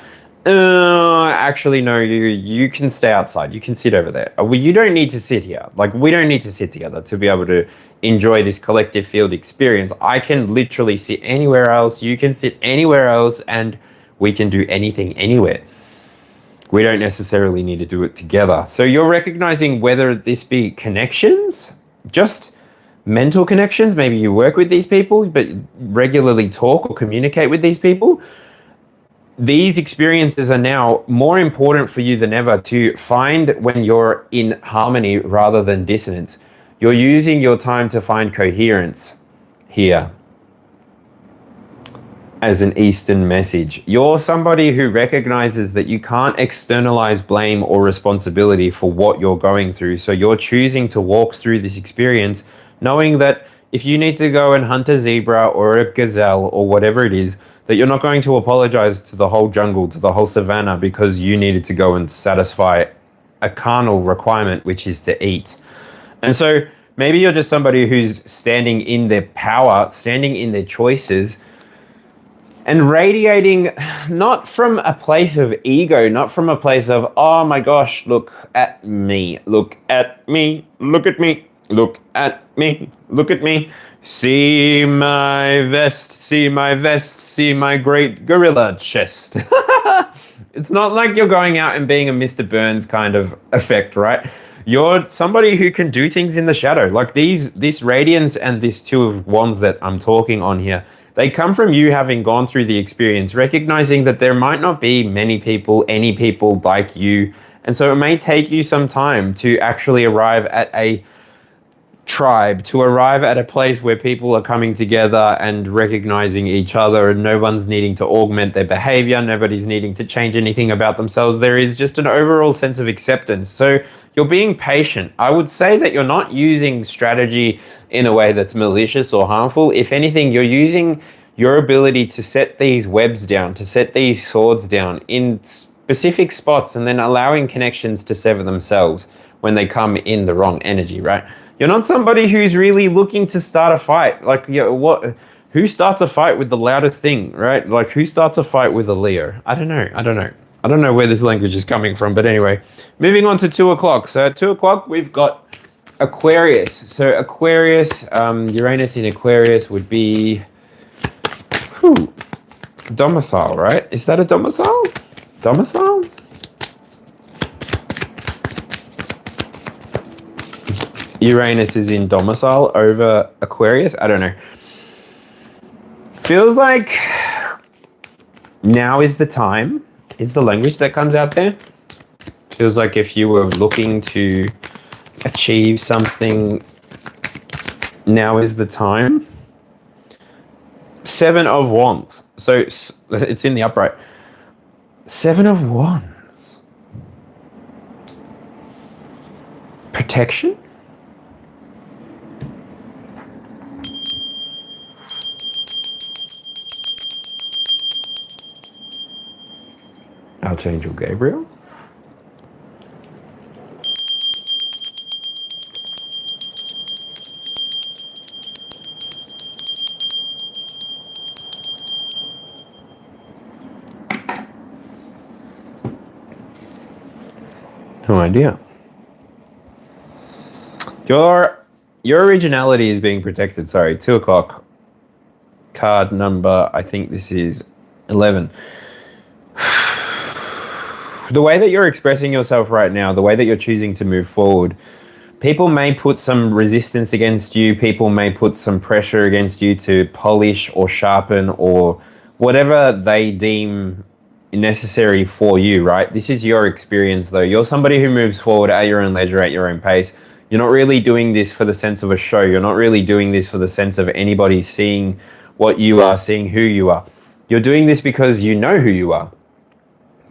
actually, no, you can stay outside. You can sit over there. You don't need to sit here. Like, we don't need to sit together to be able to enjoy this collective field experience. I can literally sit anywhere else. You can sit anywhere else, and we can do anything anywhere. We don't necessarily need to do it together. So you're recognizing whether this be connections, just mental connections. Maybe you work with these people, but regularly talk or communicate with these people. These experiences are now more important for you than ever to find when you're in harmony rather than dissonance. You're using your time to find coherence here as an Eastern message. You're somebody who recognizes that you can't externalize blame or responsibility for what you're going through. So you're choosing to walk through this experience knowing that if you need to go and hunt a zebra or a gazelle or whatever it is, that you're not going to apologize to the whole jungle, to the whole savannah, because you needed to go and satisfy a carnal requirement, which is to eat. And so maybe you're just somebody who's standing in their power, standing in their choices, and radiating not from a place of ego, not from a place of, oh my gosh, look at me, look at me, look at me, look at me, look at me. See my vest, see my vest, see my great gorilla chest. It's not like you're going out and being a Mr. Burns kind of effect, right? You're somebody who can do things in the shadow. Like this radiance and this Two of Wands that I'm talking on here, they come from you having gone through the experience, recognizing that there might not be many people, any people like you. And so it may take you some time to actually arrive at a tribe, to arrive at a place where people are coming together and recognizing each other, and no one's needing to augment their behavior. Nobody's needing to change anything about themselves. There is just an overall sense of acceptance. So you're being patient. I would say that you're not using strategy in a way that's malicious or harmful. If anything, you're using your ability to set these webs down, to set these swords down in specific spots, and then allowing connections to sever themselves when they come in the wrong energy, right? You're not somebody who's really looking to start a fight. Like, who starts a fight with the loudest thing, right? Like, who starts a fight with a Leo? I don't know where this language is coming from, but anyway, moving on to 2 o'clock. So at 2 o'clock, we've got Aquarius. So Aquarius, Uranus in Aquarius would be domicile, right? Is that a domicile? Domicile? Uranus is in domicile over Aquarius. I don't know. Feels like now is the time, is the language that comes out there. Feels like if you were looking to achieve something, now is the time. 7 of Wands. So it's in the upright. 7 of Wands. Protection? Archangel Gabriel. No idea. Your originality is being protected. Sorry, 2 o'clock. Card number, I think this is 11. The way that you're expressing yourself right now, the way that you're choosing to move forward, people may put some resistance against you. People may put some pressure against you to polish or sharpen or whatever they deem necessary for you, right? This is your experience, though. You're somebody who moves forward at your own leisure, at your own pace. You're not really doing this for the sense of a show. You're not really doing this for the sense of anybody seeing what you are, seeing who you are. You're doing this because you know who you are.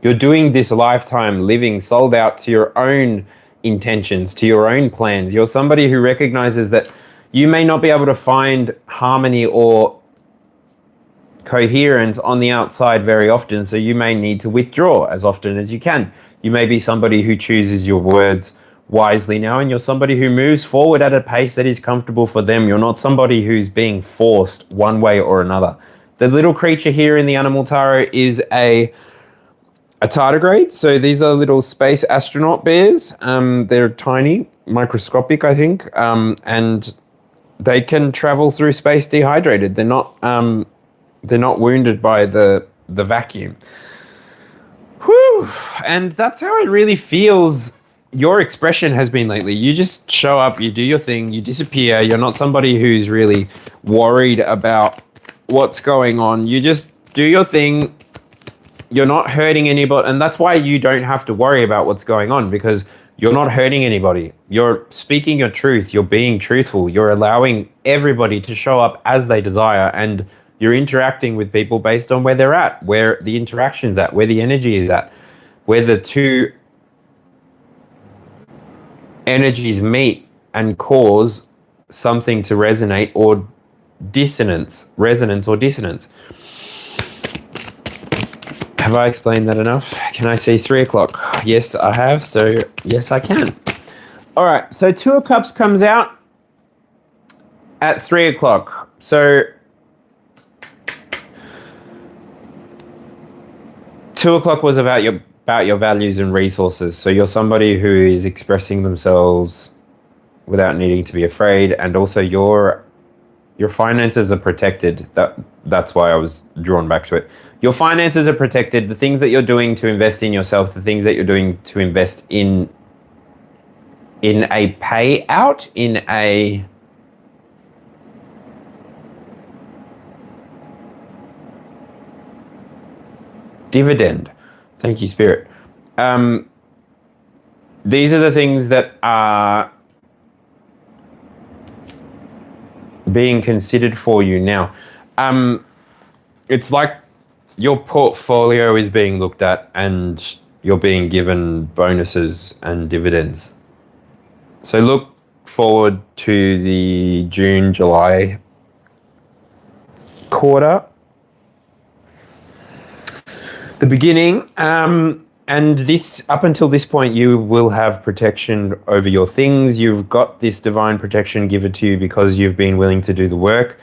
You're doing this lifetime living sold out to your own intentions, to your own plans. You're somebody who recognizes that you may not be able to find harmony or coherence on the outside very often, so you may need to withdraw as often as you can. You may be somebody who chooses your words wisely now, and you're somebody who moves forward at a pace that is comfortable for them. You're not somebody who's being forced one way or another. The little creature here in the Animal Tarot is a tardigrade. So these are little space astronaut bears. They're tiny, microscopic, I think, and they can travel through space dehydrated. They're not wounded by the vacuum. Whew. And that's how it really feels. Your expression has been lately. You just show up, you do your thing, you disappear. You're not somebody who's really worried about what's going on. You just do your thing. You're not hurting anybody. And that's why you don't have to worry about what's going on, because you're not hurting anybody. You're speaking your truth. You're being truthful. You're allowing everybody to show up as they desire. And you're interacting with people based on where they're at, where the interaction's at, where the energy is at, where the two energies meet and cause something to resonate or resonance or dissonance. Have I explained that enough? Can I see 3 o'clock? Yes, I have. So yes, I can. All right. So 2 of Cups comes out at 3 o'clock. So 2 o'clock was about your values and resources. So you're somebody who is expressing themselves without needing to be afraid, and also your finances are protected. That's why I was drawn back to it. Your finances are protected. The things that you're doing to invest in yourself, the things that you're doing to invest in a payout, in a dividend. Thank you, Spirit. These are the things that are being considered for you now. It's like your portfolio is being looked at and you're being given bonuses and dividends. So look forward to the June, July quarter. The beginning, and this, up until this point, you will have protection over your things. You've got this divine protection given to you because you've been willing to do the work.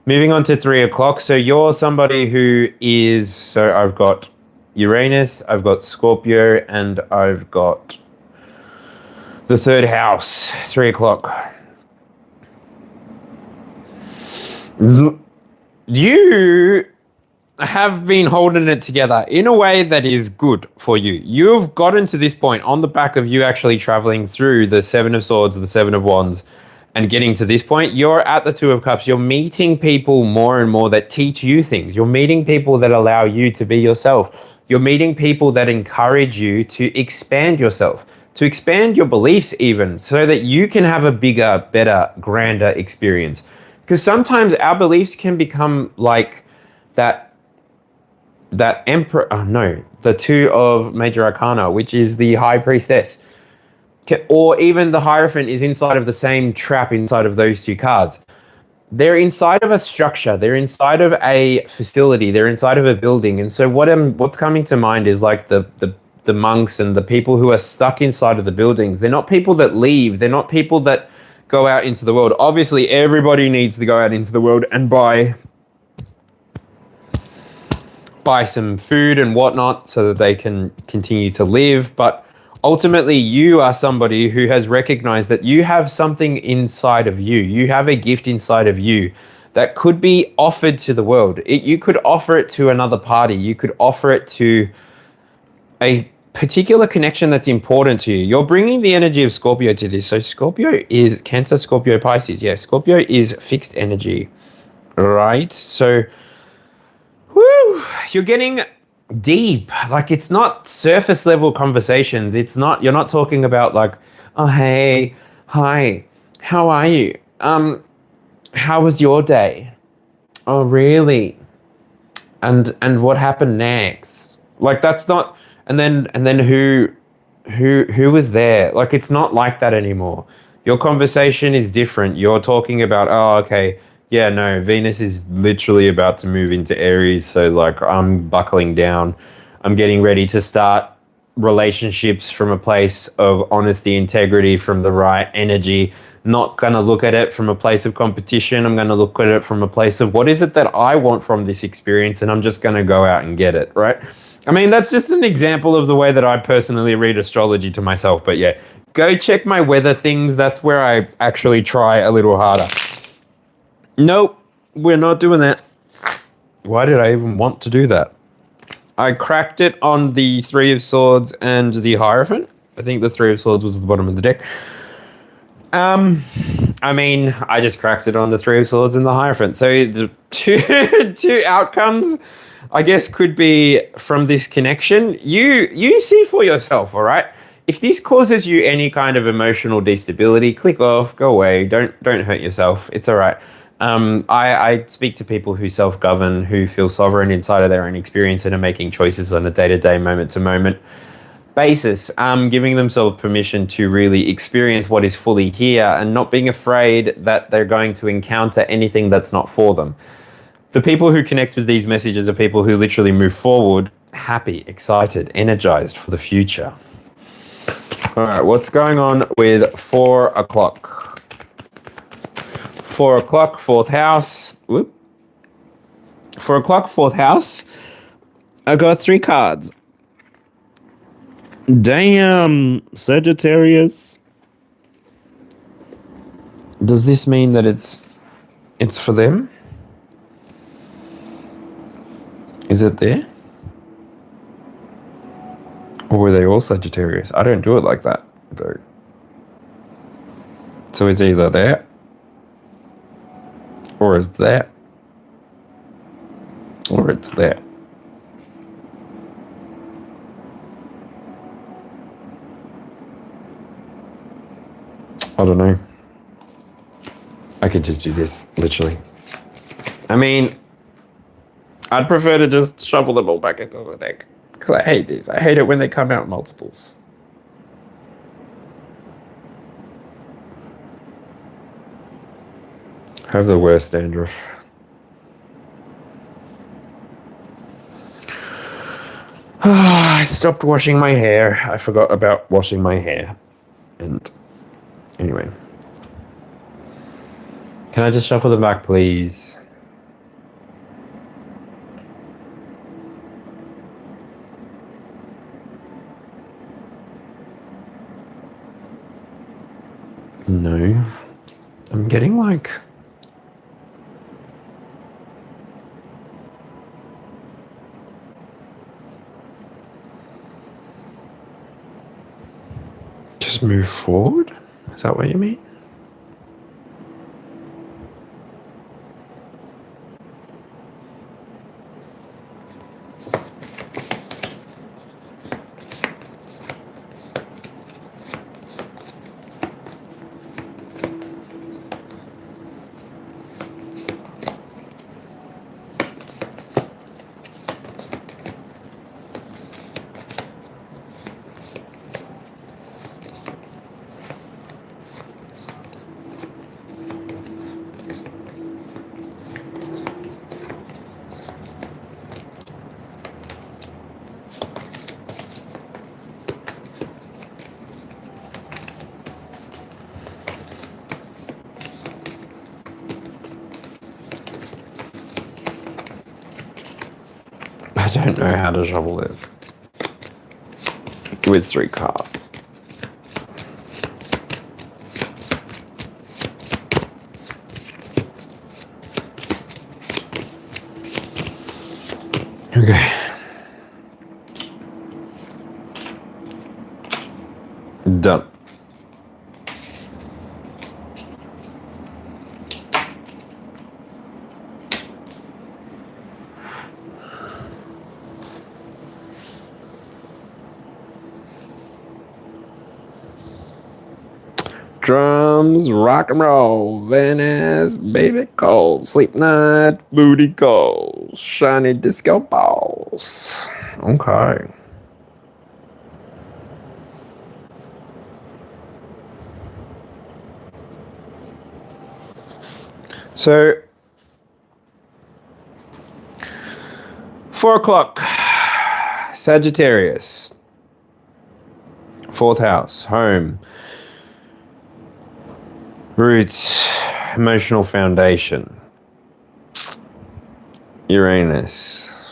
Moving on to 3 o'clock. So you're somebody who is, so I've got Uranus, I've got Scorpio, and I've got the third house, 3 o'clock. You have been holding it together in a way that is good for you. You've gotten to this point on the back of you actually traveling through the Seven of Swords, the Seven of Wands, and getting to this point. You're at the Two of Cups. You're meeting people more and more that teach you things. You're meeting people that allow you to be yourself. You're meeting people that encourage you to expand yourself, to expand your beliefs even, so that you can have a bigger, better, grander experience. Because sometimes our beliefs can become like that emperor, the Two of Major Arcana, which is the High Priestess, or even the Hierophant is inside of the same trap inside of those two cards. They're inside of a structure, they're inside of a facility, they're inside of a building. And so what's coming to mind is like the monks and the people who are stuck inside of the buildings. They're not people that leave, they're not people that go out into the world. Obviously everybody needs to go out into the world and buy some food and whatnot so that they can continue to live. But ultimately you are somebody who has recognized that you have something inside of you. You have a gift inside of you that could be offered to the world. You could offer it to another party. You could offer it to a particular connection that's important to you. You're bringing the energy of Scorpio to this. So Scorpio is Cancer, Scorpio, Pisces. Yeah, Scorpio is fixed energy, right? So, woo, you're getting deep. Like, it's not surface level conversations. It's not, you're not talking about like, oh, hey, hi, how are you? How was your day? Oh, really? And what happened next? Like, that's not, and then who was there? Like, it's not like that anymore. Your conversation is different. You're talking about, oh, okay, yeah, no, Venus is literally about to move into Aries, so like I'm buckling down. I'm getting ready to start relationships from a place of honesty, integrity, from the right energy. Not going to look at it from a place of competition. I'm going to look at it from a place of what is it that I want from this experience, and I'm just going to go out and get it, right? I mean, that's just an example of the way that I personally read astrology to myself. But yeah, go check my weather things. That's where I actually try a little harder. Nope, we're not doing that. Why did I even want to do that? I cracked it on the Three of Swords and the Hierophant. I think the Three of Swords was at the bottom of the deck. I mean, I just cracked it on the Three of Swords and the Hierophant. So the two outcomes, I guess, could be from this connection. You see for yourself, all right? If this causes you any kind of emotional destability, click off, go away. Don't hurt yourself. It's all right. I speak to people who self-govern, who feel sovereign inside of their own experience and are making choices on a day-to-day, moment-to-moment basis, giving themselves permission to really experience what is fully here and not being afraid that they're going to encounter anything that's not for them. The people who connect with these messages are people who literally move forward, happy, excited, energized for the future. All right, what's going on with 4 o'clock? 4 o'clock, fourth house. Whoop. 4 o'clock, fourth house. I got 3 cards. Damn, Sagittarius. Does this mean that it's for them? Is it there? Or were they all Sagittarius? I don't do it like that, though. So it's either there or it's there or it's there. I don't know. I could just do this, literally. I mean, I'd prefer to just shuffle them all back into the deck. Because I hate this. I hate it when they come out multiples. I have the worst dandruff. I stopped washing my hair. I forgot about washing my hair. And anyway. Can I just shuffle them back, please? No. I'm getting like... just move forward? Is that what you mean? I don't know how to shuffle this with 3 cards. Okay. Done. Drums, rock and roll, Venice, baby calls, sleep night, booty calls, shiny disco balls. Okay. So, 4 o'clock, Sagittarius, 4th house, home, roots, emotional foundation, Uranus.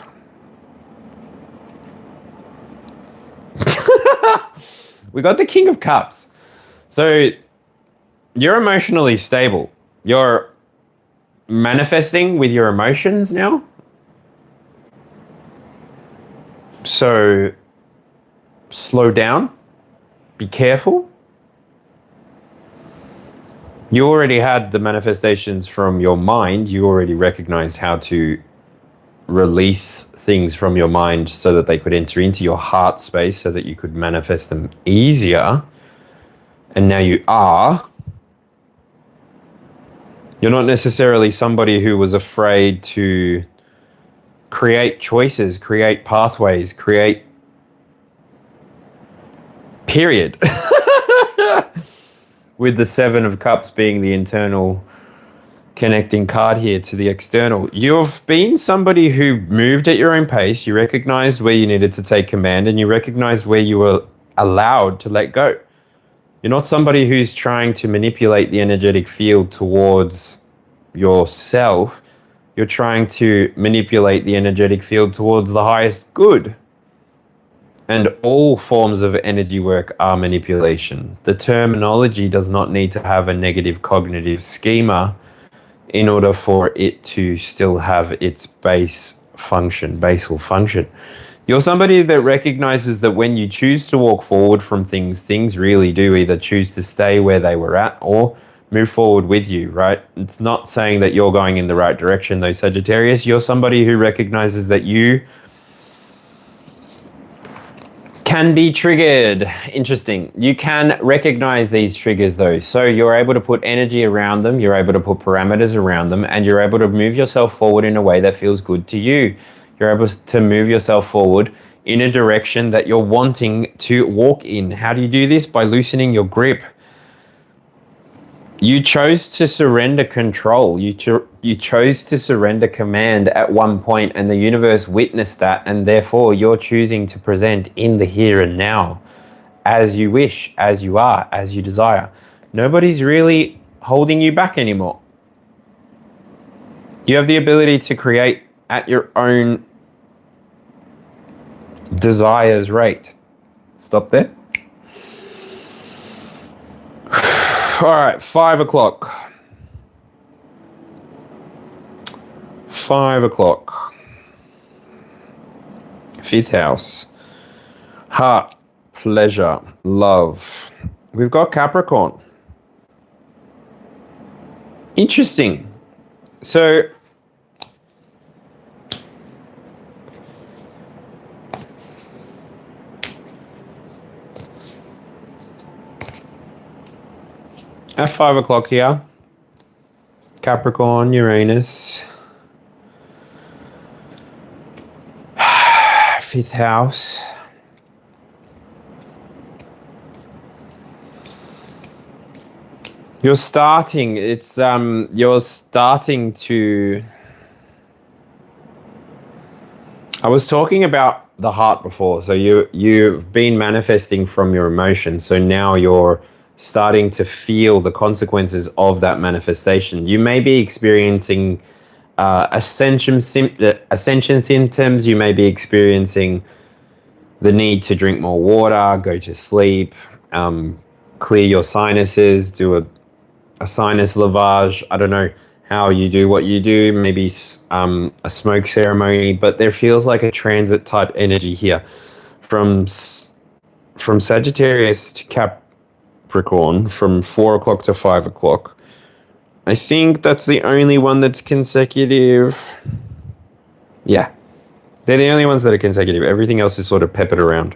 We got the King of Cups. So, you're emotionally stable. You're manifesting with your emotions now. So, slow down. Be careful. You already had the manifestations from your mind. You already recognized how to release things from your mind so that they could enter into your heart space so that you could manifest them easier. And now you are. You're not necessarily somebody who was afraid to create choices, create pathways, create period. With the 7 of Cups being the internal connecting card here to the external. You've been somebody who moved at your own pace. You recognized where you needed to take command and you recognized where you were allowed to let go. You're not somebody who's trying to manipulate the energetic field towards yourself. You're trying to manipulate the energetic field towards the highest good. And all forms of energy work are manipulation. The terminology does not need to have a negative cognitive schema in order for it to still have its basal function. You're somebody that recognizes that when you choose to walk forward from things, things really do either choose to stay where they were at or move forward with you, right? It's not saying that you're going in the right direction, though, Sagittarius. You're somebody who recognizes that you can be triggered. Interesting. You can recognize these triggers though. So you're able to put energy around them, you're able to put parameters around them, and you're able to move yourself forward in a way that feels good to you. You're able to move yourself forward in a direction that you're wanting to walk in. How do you do this? By loosening your grip. You chose to surrender control. You chose to surrender command at one point, and the universe witnessed that, and therefore you're choosing to present in the here and now as you wish, as you are, as you desire. Nobody's really holding you back anymore. You have the ability to create at your own desires rate. Stop there. All right, 5 o'clock. 5 o'clock. 5th house. Heart, pleasure, love. We've got Capricorn. Interesting. So, at 5 o'clock here, Capricorn, Uranus, 5th house. You're starting to, I was talking about the heart before, so you've been manifesting from your emotions, so now you're starting to feel the consequences of that manifestation. You may be experiencing ascension symptoms. You may be experiencing the need to drink more water, go to sleep, clear your sinuses, do a sinus lavage. I don't know. how you do what you do, maybe a smoke ceremony, but there feels like a transit type energy here from Sagittarius to Capricorn from 4 o'clock to 5 o'clock. I think that's the only one that's consecutive. Yeah, they're the only ones that are consecutive. Everything else is sort of peppered around.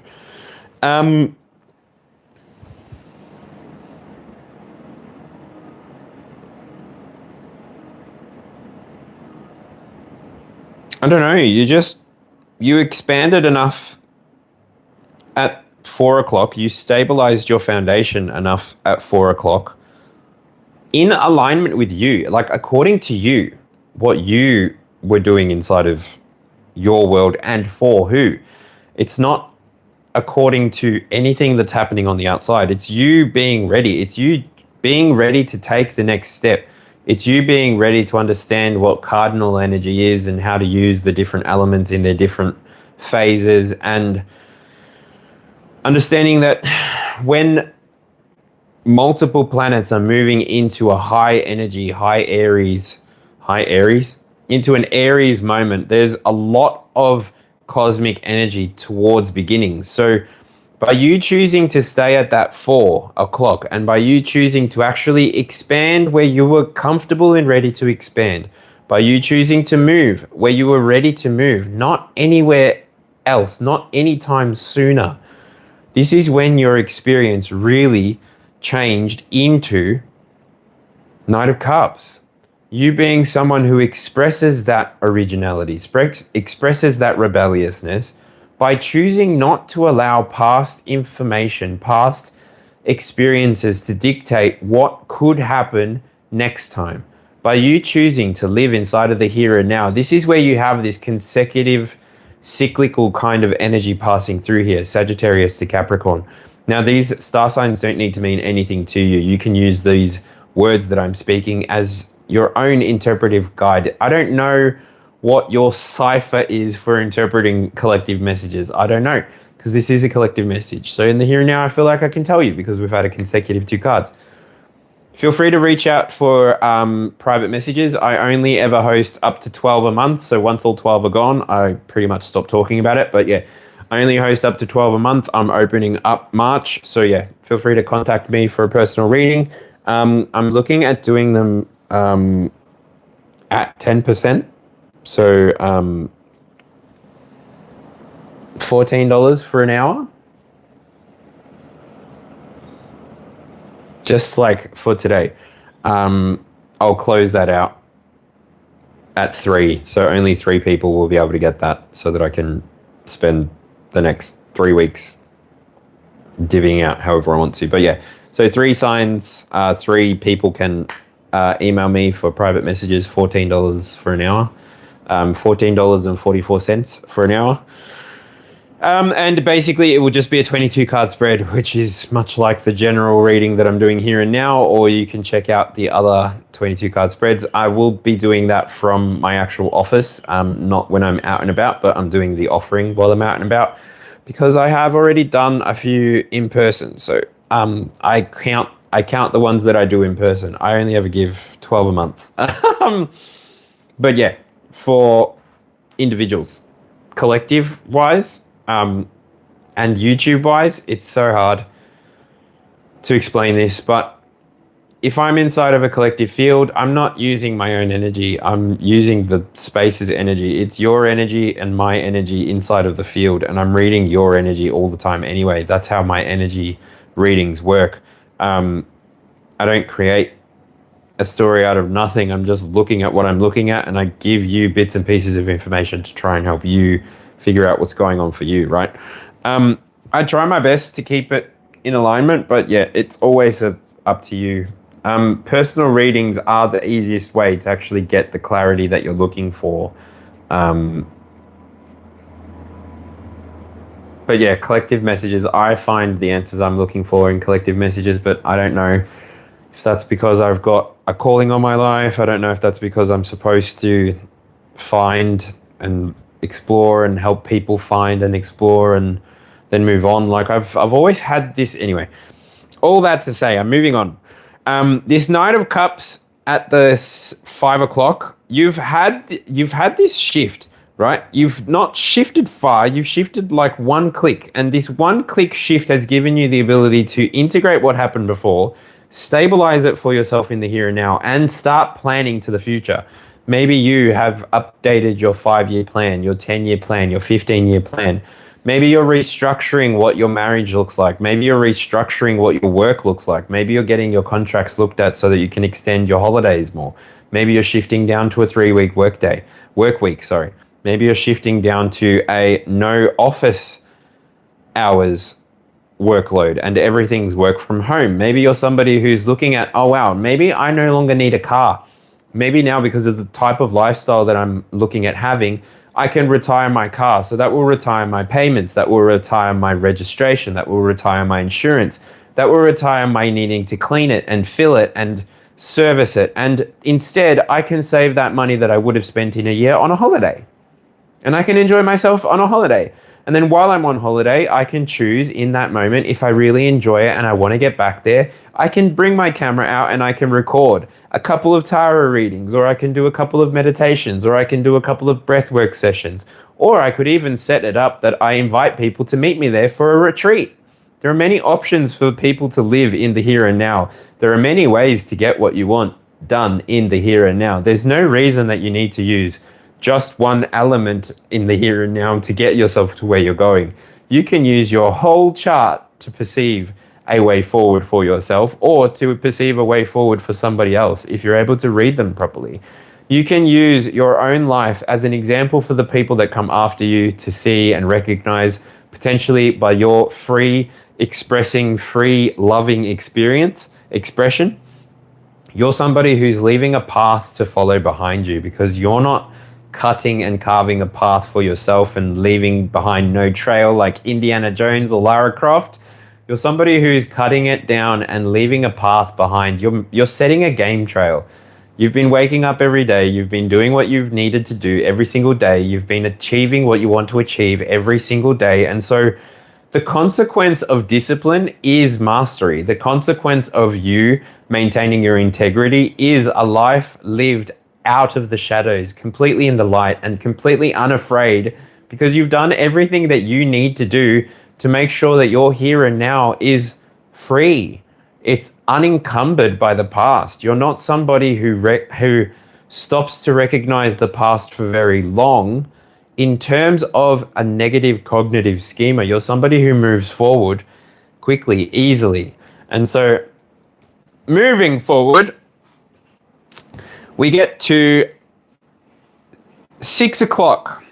I don't know. You expanded enough at 4 o'clock. You stabilized your foundation enough at 4 o'clock in alignment with you, like according to you, what you were doing inside of your world and for who. It's not according to anything that's happening on the outside. It's you being ready. It's you being ready to take the next step. It's you being ready to understand what cardinal energy is and how to use the different elements in their different phases, and understanding that when multiple planets are moving into a high energy, high Aries, into an Aries moment, there's a lot of cosmic energy towards beginnings. So by you choosing to stay at that 4 o'clock, and by you choosing to actually expand where you were comfortable and ready to expand, by you choosing to move where you were ready to move, not anywhere else, not anytime sooner, this is when your experience really changed into Knight of Cups. You being someone who expresses that originality, expresses that rebelliousness, by choosing not to allow past information, past experiences to dictate what could happen next time. By you choosing to live inside of the here and now, this is where you have this consecutive, cyclical kind of energy passing through here, Sagittarius to Capricorn. Now, these star signs don't need to mean anything to you. You can use these words that I'm speaking as your own interpretive guide. I don't know what your cipher is for interpreting collective messages. I don't know, because this is a collective message. So in the here and now, I feel like I can tell you because we've had a consecutive 2 cards. Feel free to reach out for private messages. I only ever host up to 12 a month. So once all 12 are gone, I pretty much stop talking about it. But yeah, I only host up to 12 a month. I'm opening up March. So yeah, feel free to contact me for a personal reading. I'm looking at doing them at 10%. So $14 for an hour. Just like for today. I'll close that out at 3. So only 3 people will be able to get that, so that I can spend the next 3 weeks divvying out however I want to. But yeah, so 3 signs, 3 people can email me for private messages, $14 for an hour. $14.44 for an hour. And basically it will just be a 22 card spread, which is much like the general reading that I'm doing here and now, or you can check out the other 22 card spreads. I will be doing that from my actual office, not when I'm out and about, but I'm doing the offering while I'm out and about, because I have already done a few in person. So I count the ones that I do in person. I only ever give 12 a month. But yeah, for individuals, collective wise, and YouTube wise, it's so hard to explain this, but if I'm inside of a collective field, I'm not using my own energy. I'm using the space's energy. It's your energy and my energy inside of the field, and I'm reading your energy all the time anyway. That's how my energy readings work. I don't create a story out of nothing. I'm just looking at what I'm looking at, and I give you bits and pieces of information to try and help you figure out what's going on for you, right? I try my best to keep it in alignment, but yeah, it's always up to you. Personal readings are the easiest way to actually get the clarity that you're looking for. But yeah, collective messages, I find the answers I'm looking for in collective messages, but I don't know if that's because I've got a calling on my life. I don't know if that's because I'm supposed to find and explore and help people find and explore and then move on. Like I've always had this anyway. All that to say, I'm moving on. This Knight of Cups at the 5 o'clock, you've had this shift, right? You've not shifted far, you've shifted like one click, and this one click shift has given you the ability to integrate what happened before, stabilize it for yourself in the here and now, and start planning to the future. Maybe you have updated your 5-year plan, your 10-year plan, your 15-year plan. Maybe you're restructuring what your marriage looks like. Maybe you're restructuring what your work looks like. Maybe you're getting your contracts looked at so that you can extend your holidays more. Maybe you're shifting down to a 3-week work week, sorry. Maybe you're shifting down to a no office hours workload and everything's work from home. Maybe you're somebody who's looking at, oh wow, maybe I no longer need a car. Maybe now, because of the type of lifestyle that I'm looking at having, I can retire my car. So that will retire my payments. That will retire my registration. That will retire my insurance. That will retire my needing to clean it and fill it and service it. And instead, I can save that money that I would have spent in a year on a holiday. And I can enjoy myself on a holiday. And then while I'm on holiday, I can choose in that moment, if I really enjoy it and I want to get back there, I can bring my camera out and I can record a couple of tarot readings, or I can do a couple of meditations, or I can do a couple of breathwork sessions, or I could even set it up that I invite people to meet me there for a retreat. There are many options for people to live in the here and now. There are many ways to get what you want done in the here and now. There's no reason that you need to use just one element in the here and now to get yourself to where you're going. You can use your whole chart to perceive a way forward for yourself, or to perceive a way forward for somebody else if you're able to read them properly. You can use your own life as an example for the people that come after you to see and recognize, potentially by your free expressing, free loving expression. You're somebody who's leaving a path to follow behind you, because you're not cutting and carving a path for yourself and leaving behind no trail like Indiana Jones or Lara Croft. You're somebody who's cutting it down and leaving a path behind. You're setting a game trail. You've been waking up every day. You've been doing what you've needed to do every single day. You've been achieving what you want to achieve every single day. And so the consequence of discipline is mastery. The consequence of you maintaining your integrity is a life lived out of the shadows, completely in the light and completely unafraid, because you've done everything that you need to do to make sure that your here and now is free. It's unencumbered by the past. You're not somebody who stops to recognize the past for very long. In terms of a negative cognitive schema, you're somebody who moves forward quickly, easily. And so moving forward, we get to 6 o'clock.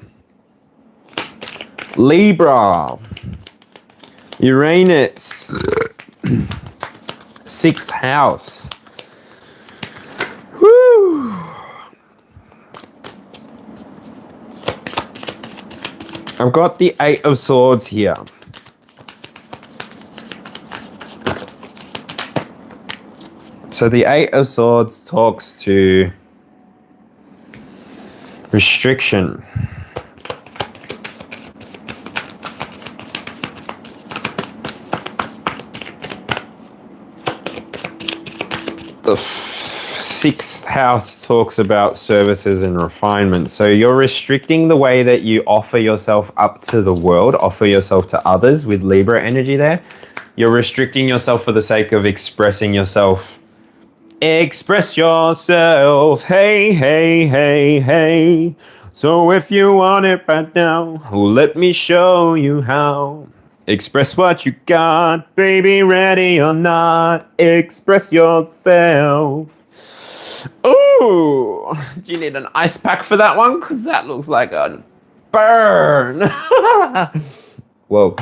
Libra. Uranus. 6th house. Woo! I've got the 8 of Swords here. So the 8 of Swords talks to restriction. The 6th house talks about services and refinement. So you're restricting the way that you offer yourself up to the world, offer yourself to others with Libra energy there. You're restricting yourself for the sake of expressing yourself. Express yourself. Hey, hey, hey, hey. So if you want it right now, let me show you how. Express what you got, baby, ready or not. Express yourself. Ooh, do you need an ice pack for that one? Because that looks like a burn. Whoa.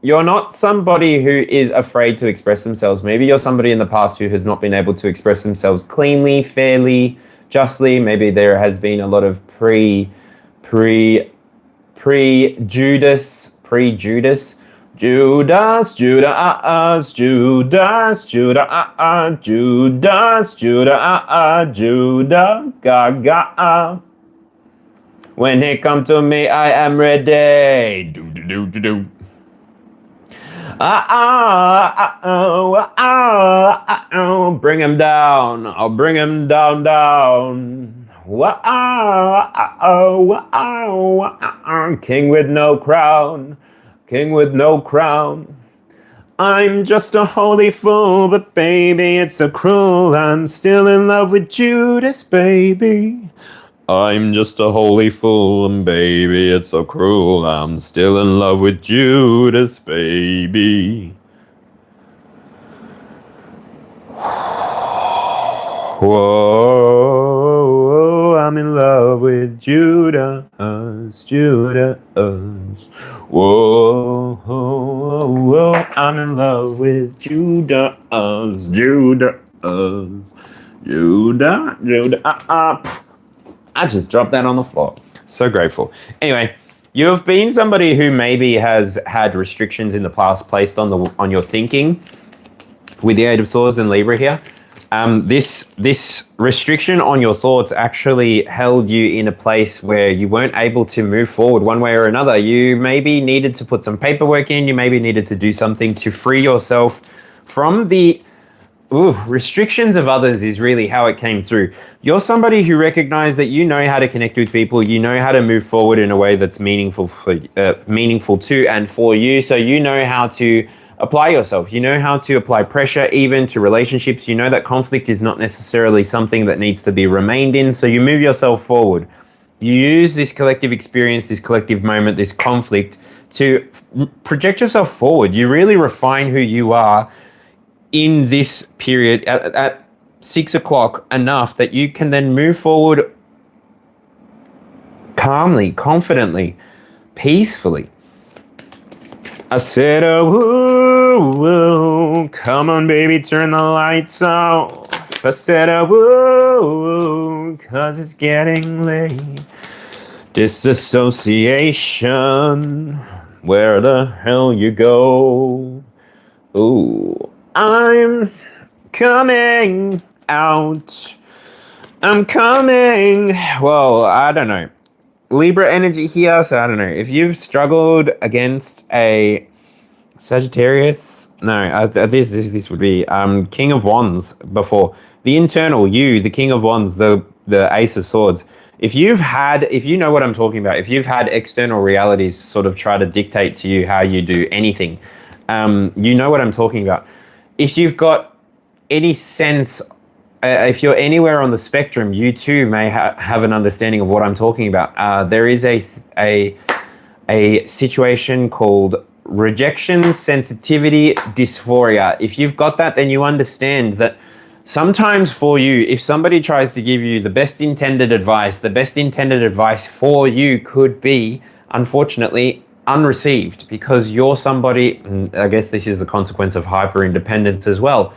You're not somebody who is afraid to express themselves. Maybe you're somebody in the past who has not been able to express themselves cleanly, fairly, justly. Maybe there has been a lot of pre-Judas, Judas, Judas, Judas, Judas, Judas, Judah, Gaga. When he come to me, I am ready. Do do do do do. bring him down. I'll bring him down, down. Wow, king with no crown. King with no crown. I'm just a holy fool, but baby, it's so cruel. I'm still in love with Judas, baby. I'm just a holy fool, and baby, it's so cruel. I'm still in love with Judas, baby. Whoa, I'm in love with Judas, Judas. Whoa, whoa, I'm in love with Judas, Judas, Judas. I just dropped that on the floor. So grateful. Anyway, you've been somebody who maybe has had restrictions in the past placed on your thinking with the Eight of Swords and Libra here. This restriction on your thoughts actually held you in a place where you weren't able to move forward one way or another. You maybe needed to put some paperwork in. You maybe needed to do something to free yourself from the restrictions of others is really how it came through. You're somebody who recognized that you know how to connect with people. You know how to move forward in a way that's meaningful to and for you. So you know how to apply yourself. You know how to apply pressure even to relationships. You know that conflict is not necessarily something that needs to be remained in. So you move yourself forward. You use this collective experience, this collective moment, this conflict to project yourself forward. You really refine who you are in this period at 6 o'clock enough that you can then move forward calmly, confidently, peacefully. I said, oh, woo, woo, come on, baby, turn the lights off. I said, oh, woo, 'cause it's getting late. Disassociation, where the hell you go? Ooh, I'm coming out. I'm coming. Well, I don't know. Libra energy here, so I don't know. If you've struggled against a Sagittarius, no, this would be King of Wands before. The internal you, the King of Wands, the Ace of Swords. If you know what I'm talking about, if you've had external realities sort of try to dictate to you how you do anything, you know what I'm talking about. If you've got any sense, if you're anywhere on the spectrum, you too may have an understanding of what I'm talking about. There is a situation called rejection, sensitivity, dysphoria. If you've got that, then you understand that sometimes for you, if somebody tries to give you the best intended advice for you could be, unfortunately, unreceived, because you're somebody, and I guess this is a consequence of hyper independence as well.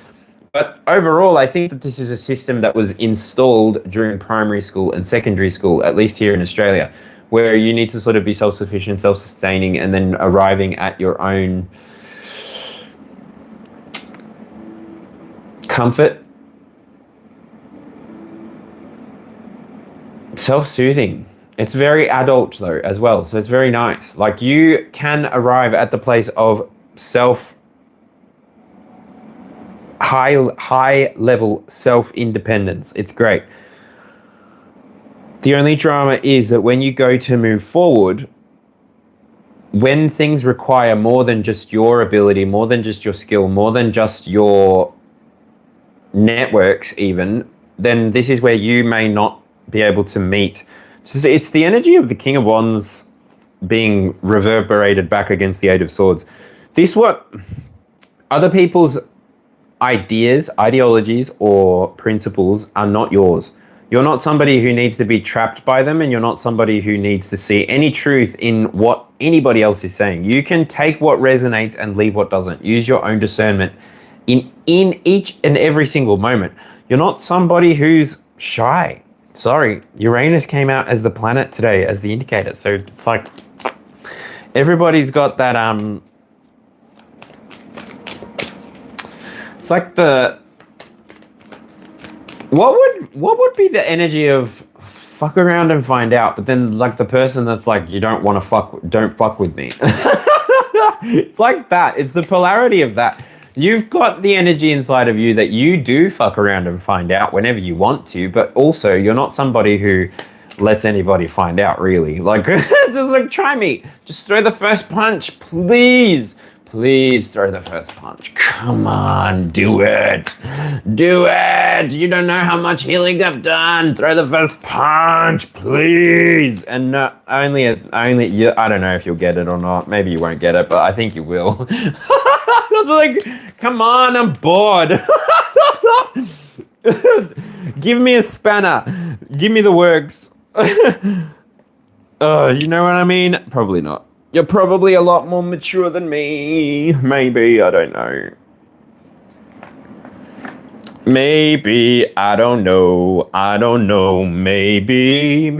But overall, I think that this is a system that was installed during primary school and secondary school, at least here in Australia, where you need to sort of be self-sufficient, self-sustaining, and then arriving at your own comfort, self-soothing. It's very adult though as well, so it's very nice. Like you can arrive at the place of high level self-independence. It's great. The only drama is that when you go to move forward, when things require more than just your ability, more than just your skill, more than just your networks even, then this is where you may not be able to meet. It's the energy of the King of Wands being reverberated back against the Eight of Swords. This what other people's ideas, ideologies, or principles are not yours. You're not somebody who needs to be trapped by them, and you're not somebody who needs to see any truth in what anybody else is saying. You can take what resonates and leave what doesn't. Use your own discernment in each and every single moment. You're not somebody who's shy. Sorry, Uranus came out as the planet today, as the indicator. So it's like everybody's got that it's like the what would be the energy of fuck around and find out, but then like the person that's like, you don't want to don't fuck with me. It's like that. It's the polarity of that. You've got the energy inside of you that you do fuck around and find out whenever you want to, but also you're not somebody who lets anybody find out, really. Like, just like, try me. Just throw the first punch, please. Please throw the first punch. Come on, do it. Do it. You don't know how much healing I've done. Throw the first punch, please. And no, only you. I don't know if you'll get it or not. Maybe you won't get it, but I think you will. Like, come on, I'm bored. Give me a spanner. Give me the works. You know what I mean? Probably not. You're probably a lot more mature than me. Maybe, I don't know. Maybe, I don't know. I don't know. Maybe,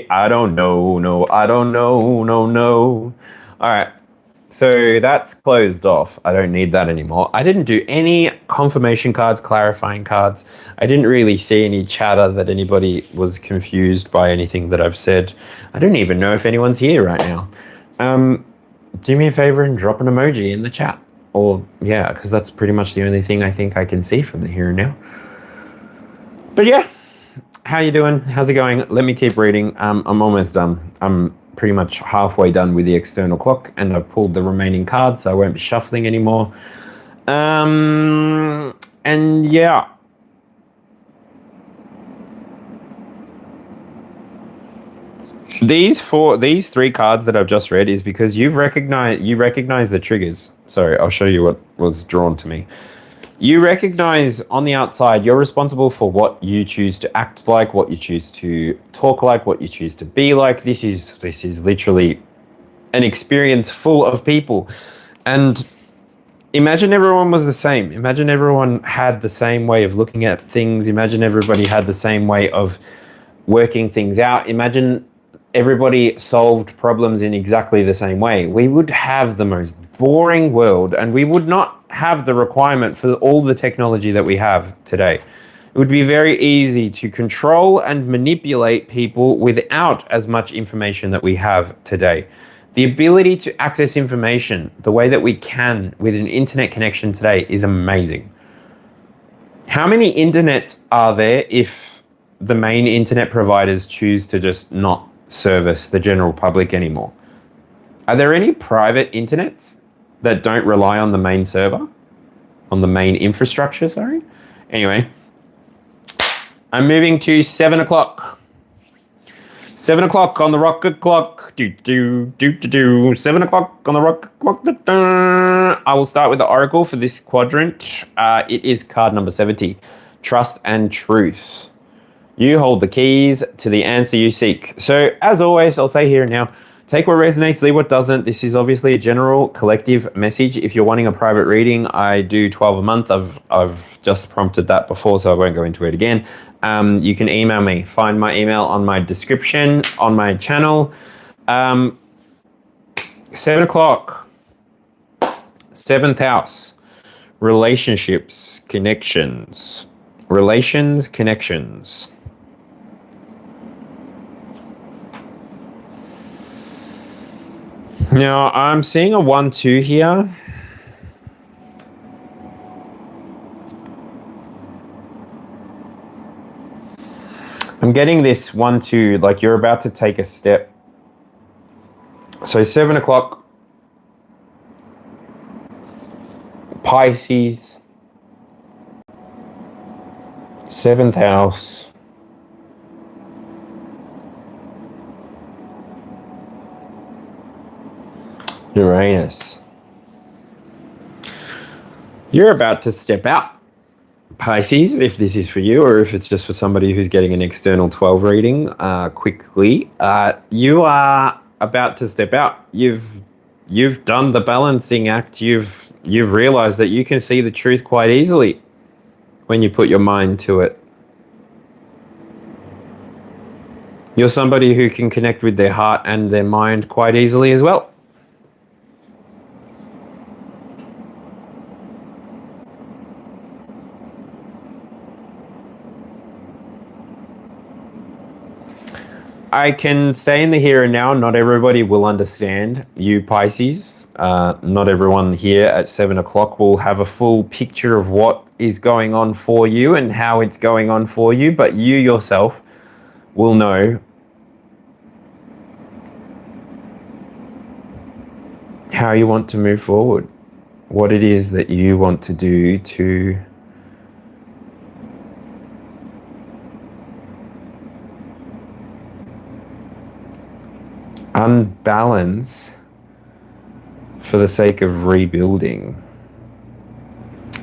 I don't know. No, I don't know. No. All right. So that's closed off. I don't need that anymore. I didn't do any confirmation cards, clarifying cards. I didn't really see any chatter that anybody was confused by anything that I've said. I don't even know if anyone's here right now. Do me a favor and drop an emoji in the chat. Or, yeah, because that's pretty much the only thing I think I can see from the here and now. But yeah, how you doing? How's it going? Let me keep reading. I'm almost done. I'm pretty much halfway done with the external clock, and I've pulled the remaining cards, so I won't be shuffling anymore. And yeah. These three cards that I've just read is because you recognize the triggers. Sorry, I'll show you what was drawn to me. You recognize on the outside, you're responsible for what you choose to act like, what you choose to talk like, what you choose to be like. This is literally an experience full of people. And imagine everyone was the same. Imagine everyone had the same way of looking at things. Imagine everybody had the same way of working things out. Imagine everybody solved problems in exactly the same way. We would have the most boring world, and we would not have the requirement for all the technology that we have today. It would be very easy to control and manipulate people without as much information that we have today. The ability to access information the way that we can with an internet connection today is amazing. How many internets are there if the main internet providers choose to just not service the general public anymore? Are there any private internets that don't rely on the main server? On the main infrastructure, sorry? Anyway, I'm moving to 7 o'clock. 7 o'clock on the rocket clock. 7 o'clock on the rocket clock. I will start with the oracle for this quadrant. It is card number 70. Trust and truth. You hold the keys to the answer you seek. So, as always, I'll say here and now, take what resonates, leave what doesn't. This is obviously a general collective message. If you're wanting a private reading, I do 12 a month. I've just prompted that before, so I won't go into it again. You can email me. Find my email on my description on my channel. 7 o'clock. 7th house. Relationships, connections. Relations, connections. Now, I'm seeing a 1-2 here. I'm getting this 1-2, like you're about to take a step. So 7 o'clock. Pisces. 7th house. Uranus. You're about to step out, Pisces, if this is for you or if it's just for somebody who's getting an external 12 reading quickly. You are about to step out. You've done the balancing act. You've realized that you can see the truth quite easily when you put your mind to it. You're somebody who can connect with their heart and their mind quite easily as well. I can say in the here and now, not everybody will understand you, Pisces. Not everyone here at 7 o'clock will have a full picture of what is going on for you and how it's going on for you, but you yourself will know how you want to move forward, what it is that you want to do to unbalance for the sake of rebuilding.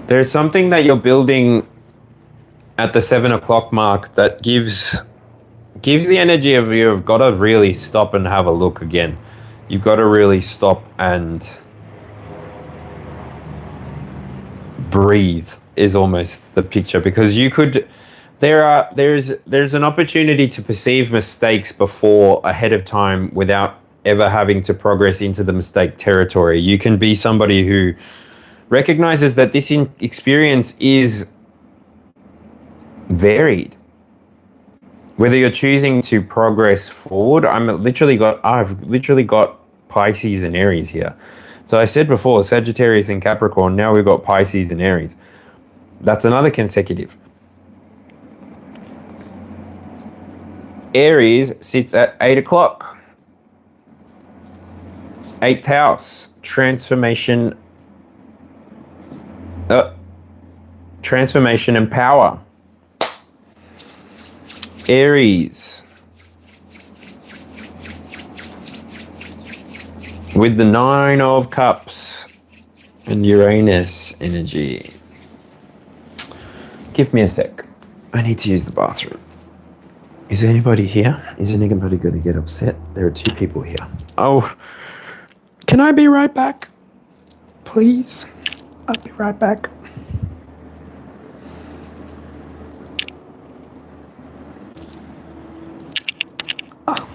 There's something that you're building at the 7 o'clock mark that gives the energy of you've got to really stop and have a look again. You've got to really stop and breathe is almost the picture, because you could there's an opportunity to perceive mistakes before ahead of time without ever having to progress into the mistake territory. You can be somebody who recognizes that this experience is varied. Whether you're choosing to progress forward, I've literally got Pisces and Aries here. So I said before, Sagittarius and Capricorn, now we've got Pisces and Aries. That's another consecutive. Aries sits at 8 o'clock. 8th house, transformation and power. Aries with the 9 of Cups and Uranus energy. Give me a sec. I need to use the bathroom. Is anybody here? Is anybody going to get upset? There are 2 people here. Oh, can I be right back? Please? I'll be right back. Oh.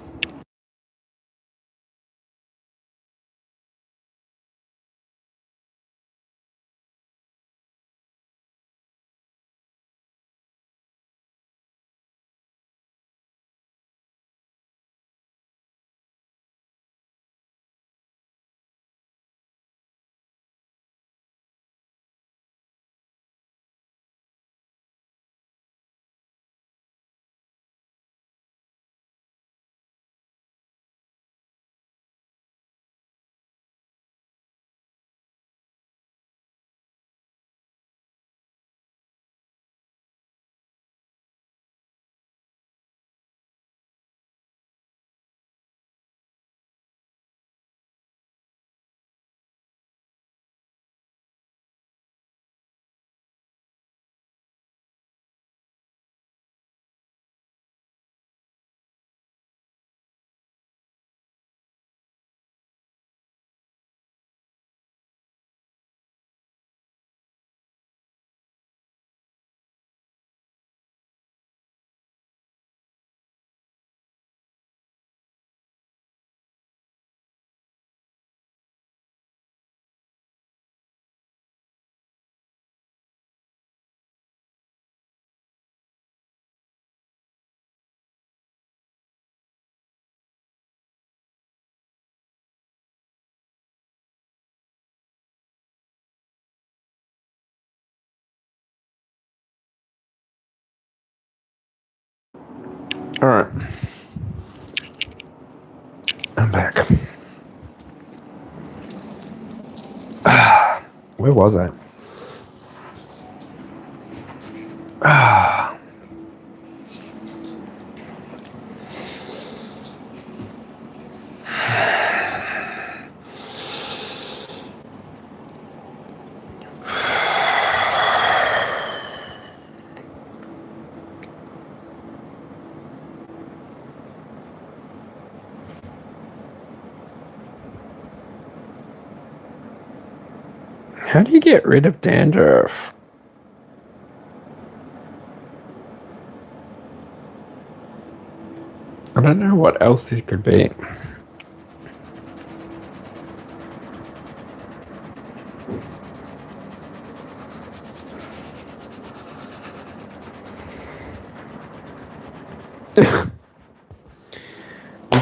All right. I'm back. Where was I? How do you get rid of dandruff? I don't know what else this could be.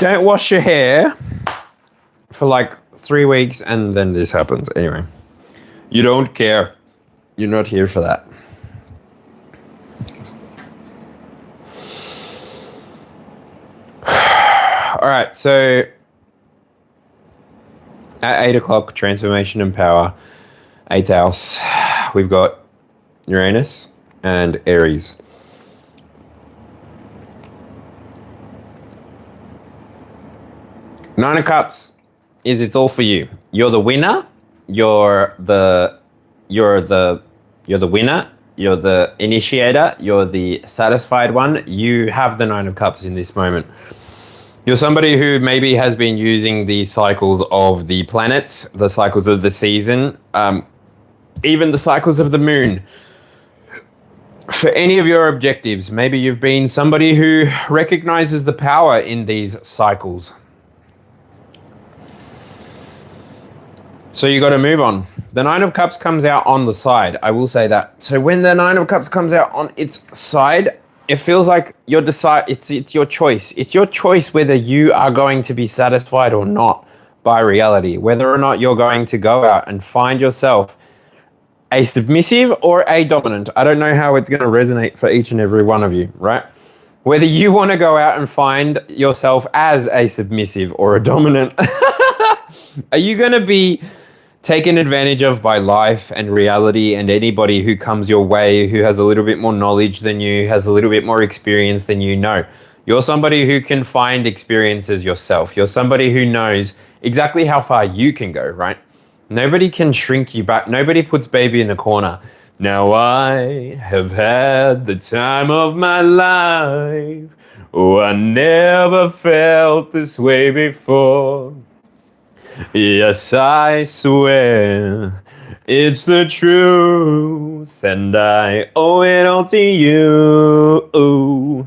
don't wash your hair for like 3 weeks and then this happens. Anyway, you don't care. You're not here for that. All right, so at 8 o'clock, transformation and power, 8th house, we've got Uranus and Aries. Nine of Cups is it's all for you. You're the winner. You're the winner. You're the initiator. You're the satisfied one. You have the Nine of Cups in this moment. You're somebody who maybe has been using the cycles of the planets, the cycles of the season, even the cycles of the moon for any of your objectives. Maybe you've been somebody who recognizes the power in these cycles. So you got to move on. The Nine of Cups comes out on the side. I will say that. So when the Nine of Cups comes out on its side, it feels like you're it's your choice. It's your choice whether you are going to be satisfied or not by reality. Whether or not you're going to go out and find yourself a submissive or a dominant. I don't know how it's going to resonate for each and every one of you, right? Whether you want to go out and find yourself as a submissive or a dominant. Are you going to be taken advantage of by life and reality and anybody who comes your way, who has a little bit more knowledge than you, has a little bit more experience than you? No. You're somebody who can find experiences yourself. You're somebody who knows exactly how far you can go, right? Nobody can shrink you back. Nobody puts baby in a corner. Now I have had the time of my life. Oh, I never felt this way before. Yes, I swear it's the truth, and I owe it all to you. Ooh,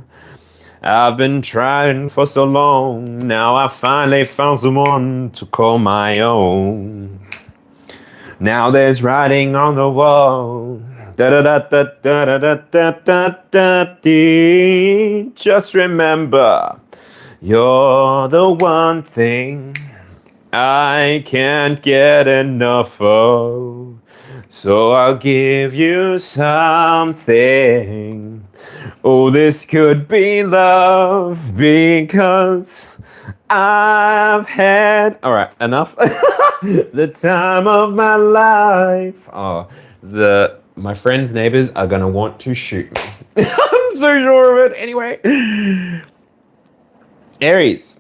I've been trying for so long, now I finally found someone to call my own. Now there's writing on the wall. Da da da da da da da da da da. Just remember, you're the one thing I can't get enough of, so I'll give you something. Oh, this could be love because I've had... All right, enough. The time of my life. Oh, my friends' neighbors are going to want to shoot me. I'm so sure of it. Anyway. Aries.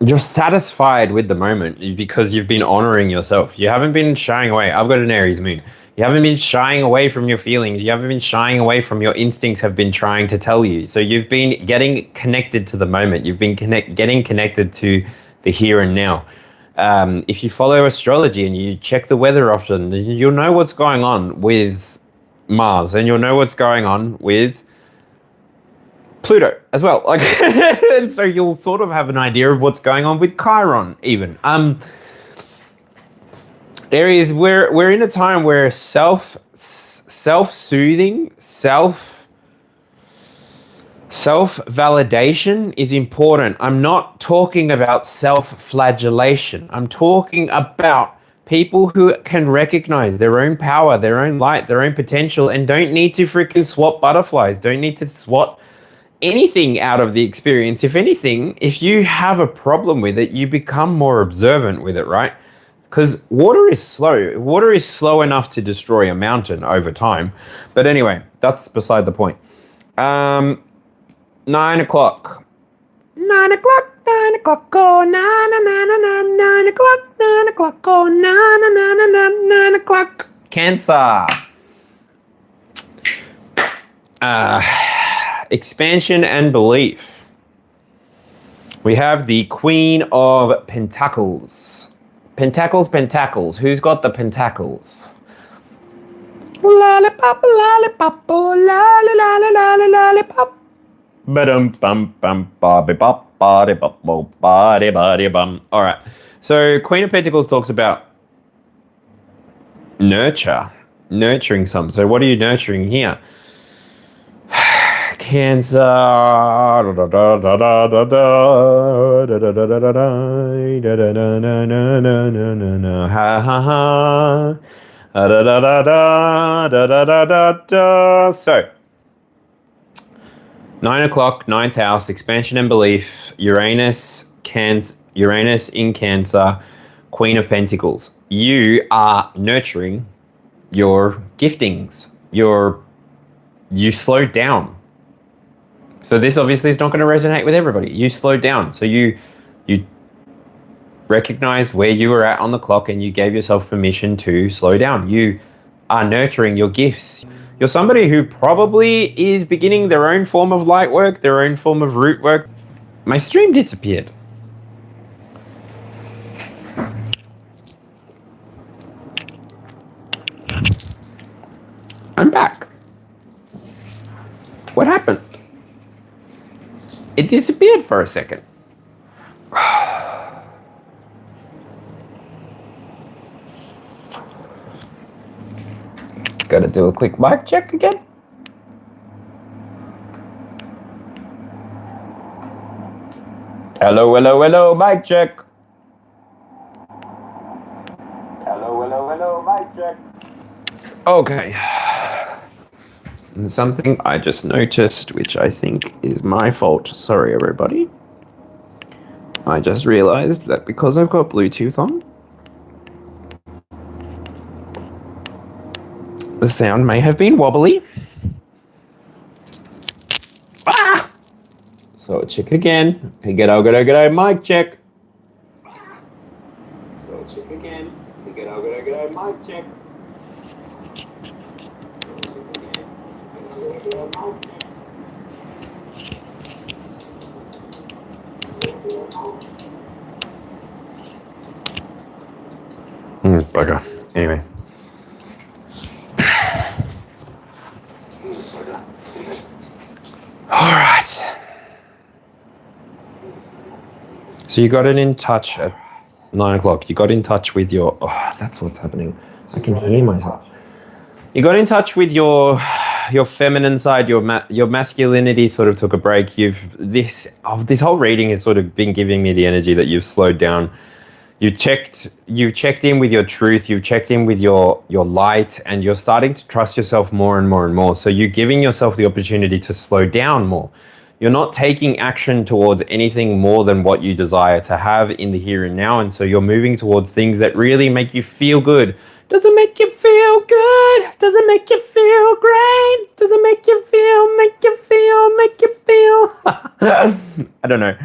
You're satisfied with the moment because you've been honoring yourself. You haven't been shying away. I've got an Aries moon. You haven't been shying away from your feelings. You haven't been shying away from your instincts have been trying to tell you. So you've been getting connected to the moment. You've been getting connected to the here and now. If you follow astrology and you check the weather often, you'll know what's going on with Mars and you'll know what's going on with Pluto as well, like, and so you'll sort of have an idea of what's going on with Chiron even. Aries, we're in a time where self-soothing, self-validation is important. I'm not talking about self-flagellation. I'm talking about people who can recognize their own power, their own light, their own potential, and don't need to freaking swat butterflies, don't need to swat anything out of the experience. If anything, if you have a problem with it, you become more observant with it, right? Because water is slow. Water is slow enough to destroy a mountain over time. But anyway, that's beside the point. 9 o'clock. 9 o'clock, 9 o'clock, oh, 9, 9 o'clock, 9 o'clock, oh, 9 o'clock. Cancer. Expansion and belief. We have the Queen of Pentacles. Pentacles, pentacles. Who's got the pentacles? Lollipop, lollipop, oh, lolly, lolly, lolly, lollipop. Ba-dum, bum, bum, bobby, bop, body, bop, body, body, bum. All right. So Queen of Pentacles talks about nurturing some. So what are you nurturing here? Cancer. So 9 o'clock, ninth house, expansion and belief, Uranus in Cancer, Queen of Pentacles. You are nurturing your giftings. You slowed down. So this obviously is not going to resonate with everybody. You slowed down. So you recognized where you were at on the clock and you gave yourself permission to slow down. You are nurturing your gifts. You're somebody who probably is beginning their own form of light work, their own form of root work. My stream disappeared. I'm back. What happened? It disappeared for a second. Gotta do a quick mic check again. Hello, hello, hello, mic check. Hello, hello, hello, mic check. Okay. And something I just noticed, which I think is my fault. Sorry, everybody. I just realized that because I've got Bluetooth on, the sound may have been wobbly. Ah! So check it again. G'day, mic check. So check again. G'day, mic check. Bugger. Anyway. All right. So you got it in touch at 9 o'clock. You got in touch with your... Oh, that's what's happening. I can hear myself. You got in touch with your feminine side, your masculinity sort of took a break. This whole reading has sort of been giving me the energy that you've slowed down. You've checked in with your truth, you've checked in with your light, and you're starting to trust yourself more and more and more. So you're giving yourself the opportunity to slow down more. You're not taking action towards anything more than what you desire to have in the here and now. And so you're moving towards things that really make you feel good. Does it make you feel good? Does it make you feel great? Does it make you feel? I don't know.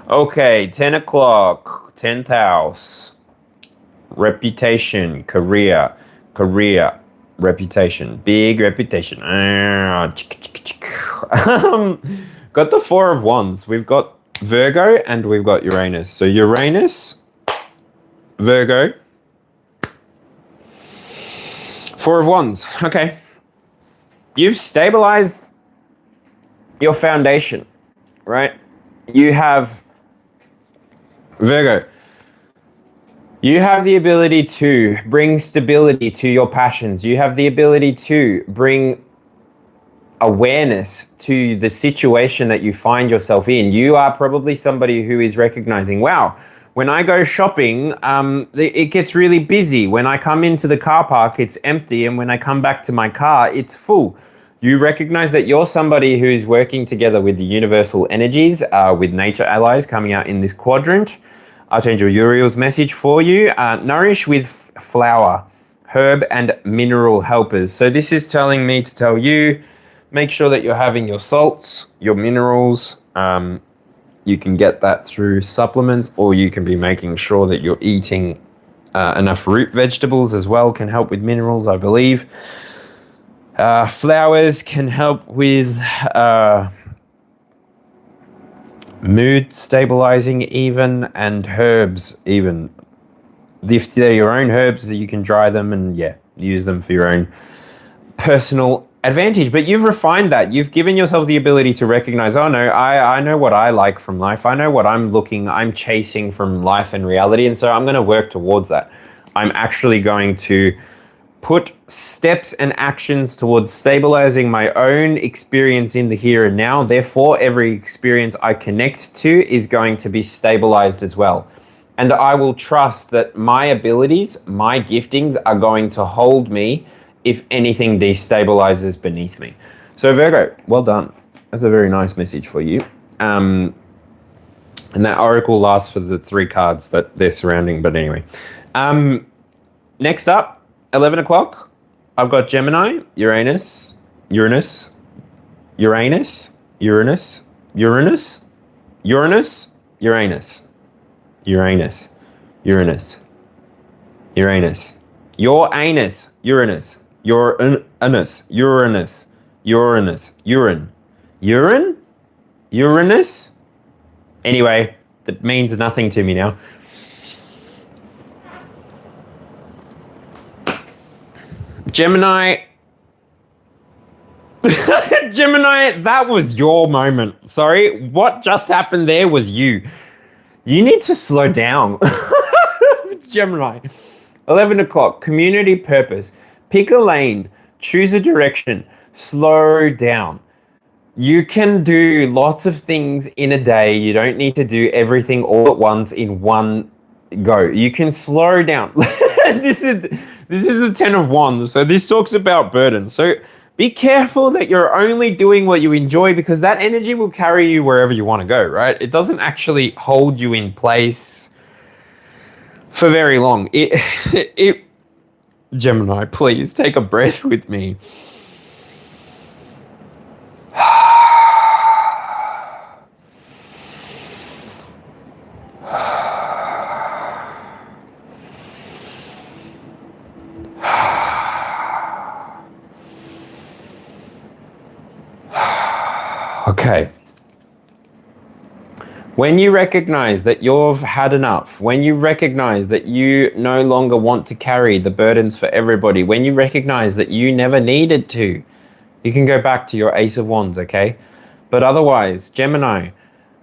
Okay, 10 o'clock, 10th house, reputation, career, reputation, big reputation. Got the 4 of Wands. We've got Virgo and we've got Uranus. So Uranus, Virgo, 4 of Wands. Okay. You've stabilized your foundation, right? You have... Virgo, you have the ability to bring stability to your passions. You have the ability to bring awareness to the situation that you find yourself in. You are probably somebody who is recognizing, wow, when I go shopping, it gets really busy. When I come into the car park, it's empty. And when I come back to my car, it's full. You recognize that you're somebody who's working together with the universal energies, with nature allies coming out in this quadrant. Archangel Uriel's message for you, nourish with flower, herb and mineral helpers. So this is telling me to tell you, make sure that you're having your salts, your minerals. You can get that through supplements, or you can be making sure that you're eating enough root vegetables as well, can help with minerals, I believe. Flowers can help with mood stabilizing even, and herbs even. If they're your own herbs, you can dry them and use them for your own personal advantage. But you've refined that. You've given yourself the ability to recognize, oh no, I know what I like from life. I know what I'm chasing from life and reality. And so I'm going to work towards that. I'm actually going to put steps and actions towards stabilizing my own experience in the here and now. Therefore, every experience I connect to is going to be stabilized as well. And I will trust that my abilities, my giftings are going to hold me if anything destabilizes beneath me. So Virgo, well done. That's a very nice message for you. And that oracle lasts for the 3 cards that they're surrounding. But anyway, next up, 11 o'clock, I've got Gemini, Uranus, Uranus, Uranus, Uranus, Uranus, Uranus, Uranus, Uranus, Uranus, Uranus, your anus, Uranus, your anus, Uranus, Uranus, urine, urine, Uranus. Anyway, that means nothing to me now. Gemini. Gemini, that was your moment. Sorry, what just happened there was you. You need to slow down. Gemini. 11 o'clock, community purpose. Pick a lane, choose a direction, slow down. You can do lots of things in a day. You don't need to do everything all at once in one go. You can slow down. This is the 10 of Wands. So this talks about burden. So be careful that you're only doing what you enjoy, because that energy will carry you wherever you want to go, right? It doesn't actually hold you in place for very long. Gemini, please take a breath with me. Okay. When you recognize that you've had enough, when you recognize that you no longer want to carry the burdens for everybody, when you recognize that you never needed to, you can go back to your Ace of Wands, okay? But otherwise, Gemini,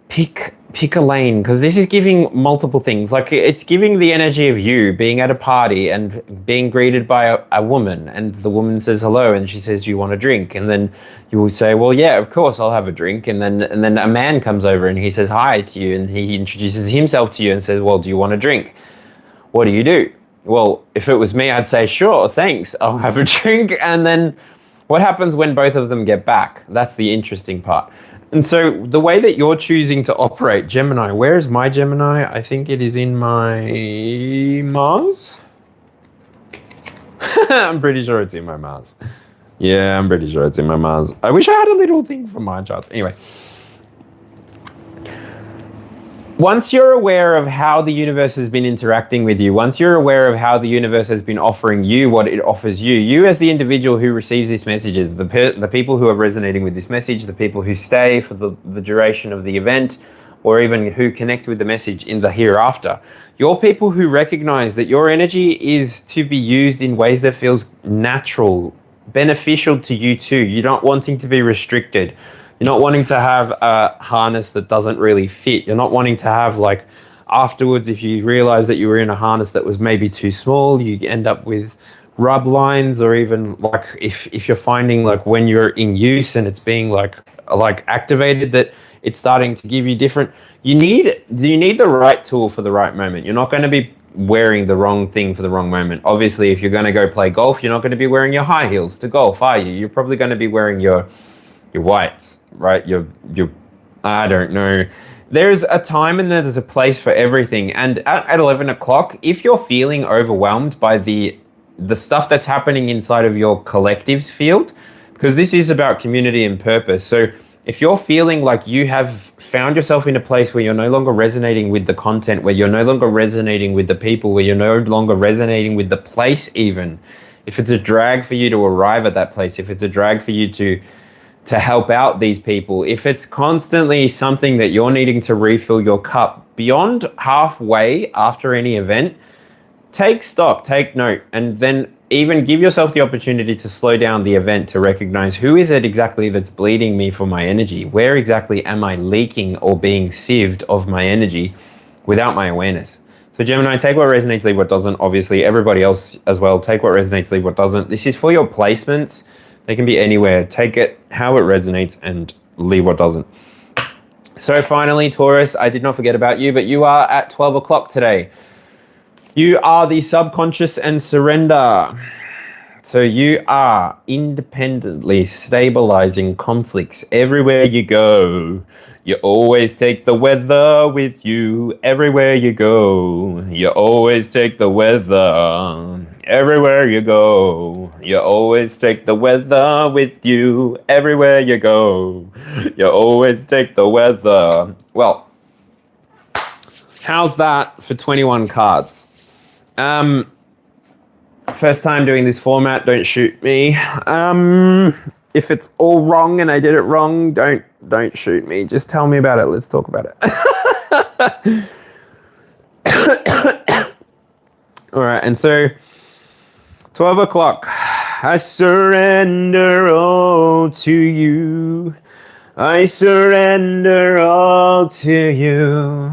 pick a lane, because this is giving multiple things. Like, it's giving the energy of you being at a party and being greeted by a woman, and the woman says hello and she says, do you want a drink? And then you will say, well, yeah, of course I'll have a drink. And then a man comes over and he says hi to you, and he introduces himself to you and says, well, do you want a drink? What do you do? Well, if it was me, I'd say, sure, thanks, I'll have a drink. And then what happens when both of them get back? That's the interesting part. And so the way that you're choosing to operate, Gemini, where is my Gemini? I think it is in my Mars. I'm pretty sure it's in my Mars. Yeah, I'm pretty sure it's in my Mars. I wish I had a little thing for my charts. Anyway. Once you're aware of how the universe has been interacting with you, once you're aware of how the universe has been offering you what it offers you, you as the individual who receives these messages, the people who are resonating with this message, the people who stay for the duration of the event, or even who connect with the message in the hereafter, you're people who recognize that your energy is to be used in ways that feels natural, beneficial to you too. You're not wanting to be restricted. You're not wanting to have a harness that doesn't really fit. You're not wanting to have, like, afterwards, if you realize that you were in a harness that was maybe too small, you end up with rub lines, or even like if you're finding, like, when you're in use and it's being like activated, that it's starting to give you different, you need the right tool for the right moment. You're not going to be wearing the wrong thing for the wrong moment. Obviously, if you're going to go play golf, you're not going to be wearing your high heels to golf, are you? You're probably going to be wearing your whites, right? Your I don't know. There's a time and there's a place for everything. And at 11 o'clock, if you're feeling overwhelmed by the stuff that's happening inside of your collectives field, because this is about community and purpose. So if you're feeling like you have found yourself in a place where you're no longer resonating with the content, where you're no longer resonating with the people, where you're no longer resonating with the place even, if it's a drag for you to arrive at that place, if it's a drag for you to to help out these people. If it's constantly something that you're needing to refill your cup beyond halfway after any event, take stock, take note, and then even give yourself the opportunity to slow down the event to recognize who is it exactly that's bleeding me for my energy? Where exactly am I leaking or being sieved of my energy without my awareness? So Gemini, take what resonates, leave what doesn't. Obviously, everybody else as well, take what resonates, leave what doesn't. This is for your placements. They can be anywhere. Take it how it resonates and leave what doesn't. So finally, Taurus, I did not forget about you, but you are at 12 o'clock today. You are the subconscious and surrender. So you are independently stabilizing conflicts everywhere you go. You always take the weather with you everywhere you go. You always take the weather everywhere you go. You always take the weather with you everywhere you go. You always take the weather. Well, how's that for 21 cards? First time doing this format, don't shoot me. If it's all wrong and I did it wrong, don't shoot me. Just tell me about it. Let's talk about it. All right, and so 12 o'clock. I surrender all to you. I surrender all to you.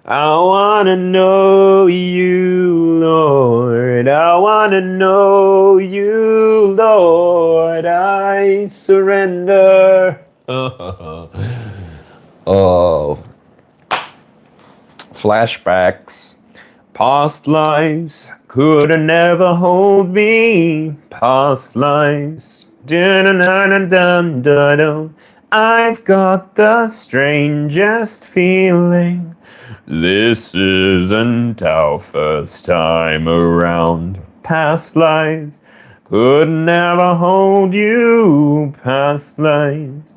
I want to know you, Lord. I want to know you, Lord. I surrender. Oh. Flashbacks. Past lives could never hold me. Past lives. I've got the strangest feeling. This isn't our first time around. Past lives could never hold you. Past lives.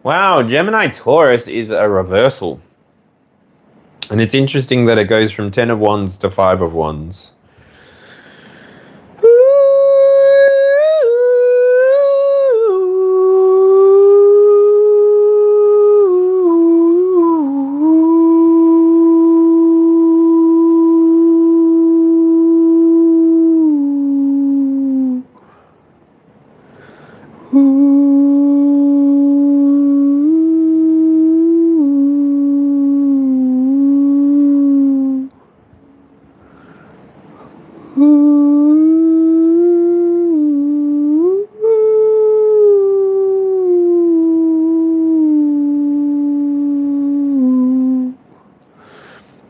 Wow, Gemini Taurus is a reversal. And it's interesting that it goes from 10 of Wands to 5 of Wands.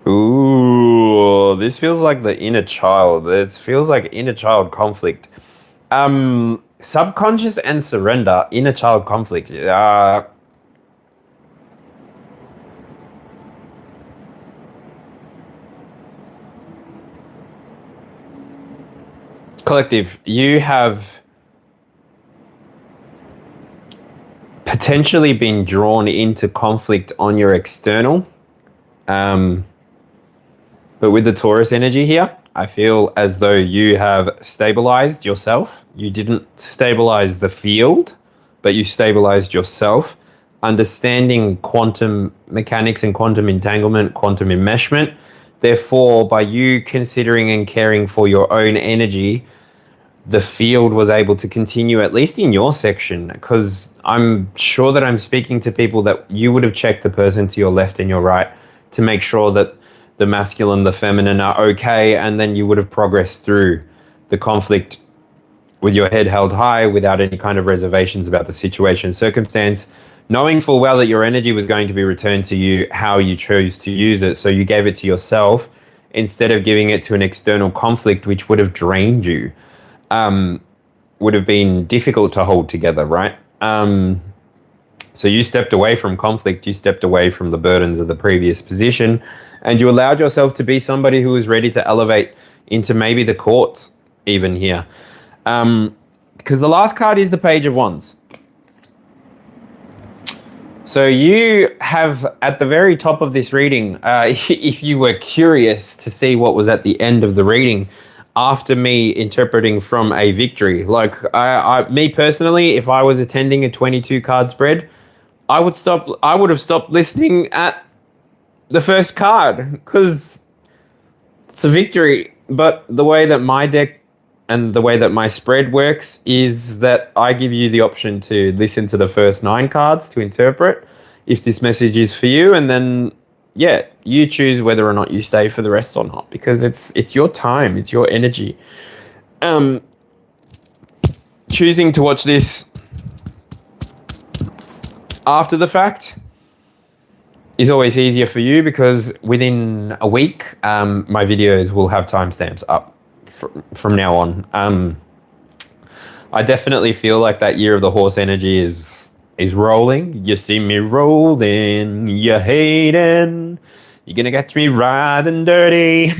Ooh, this feels like the inner child. It feels like inner child conflict. Subconscious and surrender, inner child conflict. Collective, you have potentially been drawn into conflict on your external. But with the Taurus energy here, I feel as though you have stabilized yourself. You didn't stabilize the field, but you stabilized yourself, understanding quantum mechanics and quantum entanglement, quantum enmeshment. Therefore, by you considering and caring for your own energy, the field was able to continue, at least in your section, because I'm sure that I'm speaking to people that you would have checked the person to your left and your right to make sure that the masculine, the feminine are okay, and then you would have progressed through the conflict with your head held high without any kind of reservations about the situation, circumstance, knowing full well that your energy was going to be returned to you how you chose to use it. So you gave it to yourself instead of giving it to an external conflict, which would have drained you, would have been difficult to hold together, right? So you stepped away from conflict, you stepped away from the burdens of the previous position, and you allowed yourself to be somebody who was ready to elevate into maybe the courts even here. Because the last card is the Page of Wands. So you have at the very top of this reading, if you were curious to see what was at the end of the reading, after me interpreting from a victory, like me personally, if I was attending a 22 card spread, I would have stopped listening at the first card because it's a victory. But the way that my deck and the way that my spread works is that I give you the option to listen to the first 9 cards to interpret if this message is for you, and then yeah, you choose whether or not you stay for the rest or not, because it's your time, it's your energy. Choosing to watch this after the fact is always easier for you because within a week, my videos will have timestamps up from now on. I definitely feel like that year of the horse energy is rolling. You see me rolling, you hating, you're gonna get me riding dirty.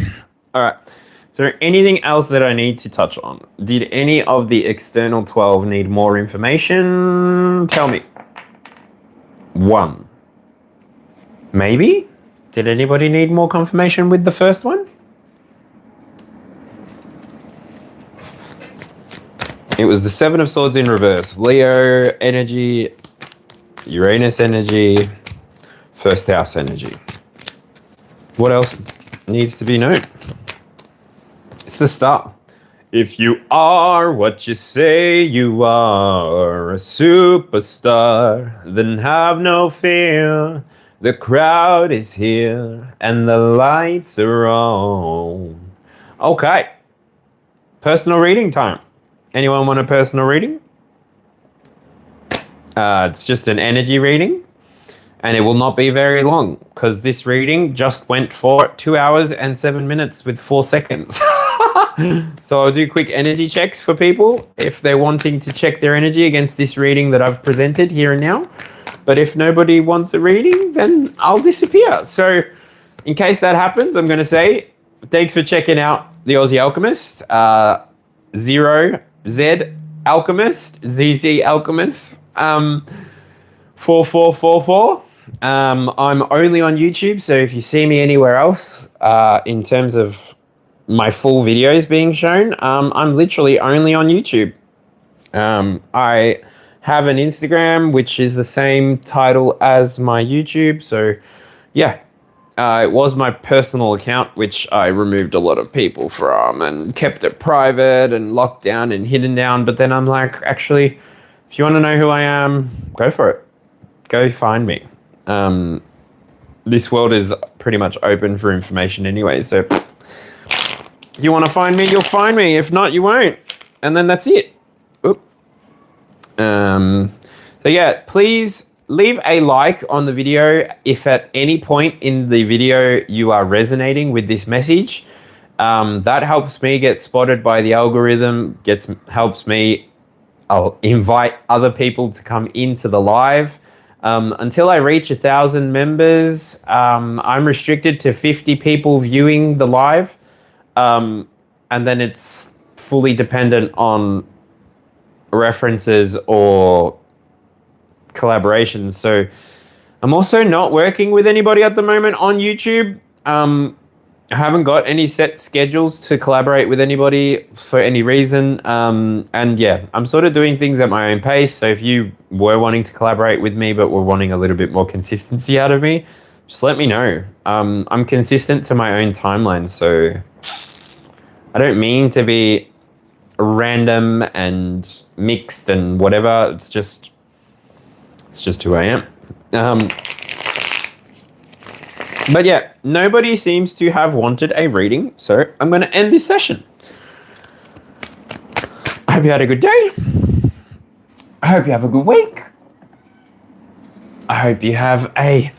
All right. Is there anything else that I need to touch on? Did any of the external 12 need more information? Tell me. 1. Maybe? Did anybody need more confirmation with the first one? It was the 7 of Swords in reverse. Leo energy, Uranus energy, first house energy. What else needs to be known? It's the star. If you are what you say you are, a superstar, then have no fear. The crowd is here and the lights are on. Okay. Personal reading time. Anyone want a personal reading? It's just an energy reading, and it will not be very long because this reading just went for 2 hours and 7 minutes with 4 seconds. So I'll do quick energy checks for people if they're wanting to check their energy against this reading that I've presented here and now. But if nobody wants a reading, then I'll disappear. So in case that happens, I'm going to say thanks for checking out the Aussie Alchemist. 0Z Alchemist, ZZ Alchemist, 4444. I'm only on YouTube, so if you see me anywhere else, in terms of my full videos being shown, I'm literally only on YouTube. I have an Instagram, which is the same title as my YouTube, so yeah. It was my personal account, which I removed a lot of people from and kept it private and locked down and hidden down. But then I'm like, actually, if you want to know who I am, go for it. Go find me. This world is pretty much open for information anyway. So if you want to find me, you'll find me. If not, you won't. And then that's it. Oop. So yeah, please leave a like on the video if at any point in the video you are resonating with this message. That helps me get spotted by the algorithm, helps me invite other people to come into the live. Until I reach 1,000 members, I'm restricted to 50 people viewing the live. And then it's fully dependent on references or collaborations. So I'm also not working with anybody at the moment on YouTube. I haven't got any set schedules to collaborate with anybody for any reason. And yeah, I'm sort of doing things at my own pace. So if you were wanting to collaborate with me, but were wanting a little bit more consistency out of me, just let me know. I'm consistent to my own timeline. So I don't mean to be random and mixed and whatever. It's just who I am. But yeah, nobody seems to have wanted a reading, so I'm going to end this session. I hope you had a good day. I hope you have a good week. I hope you have a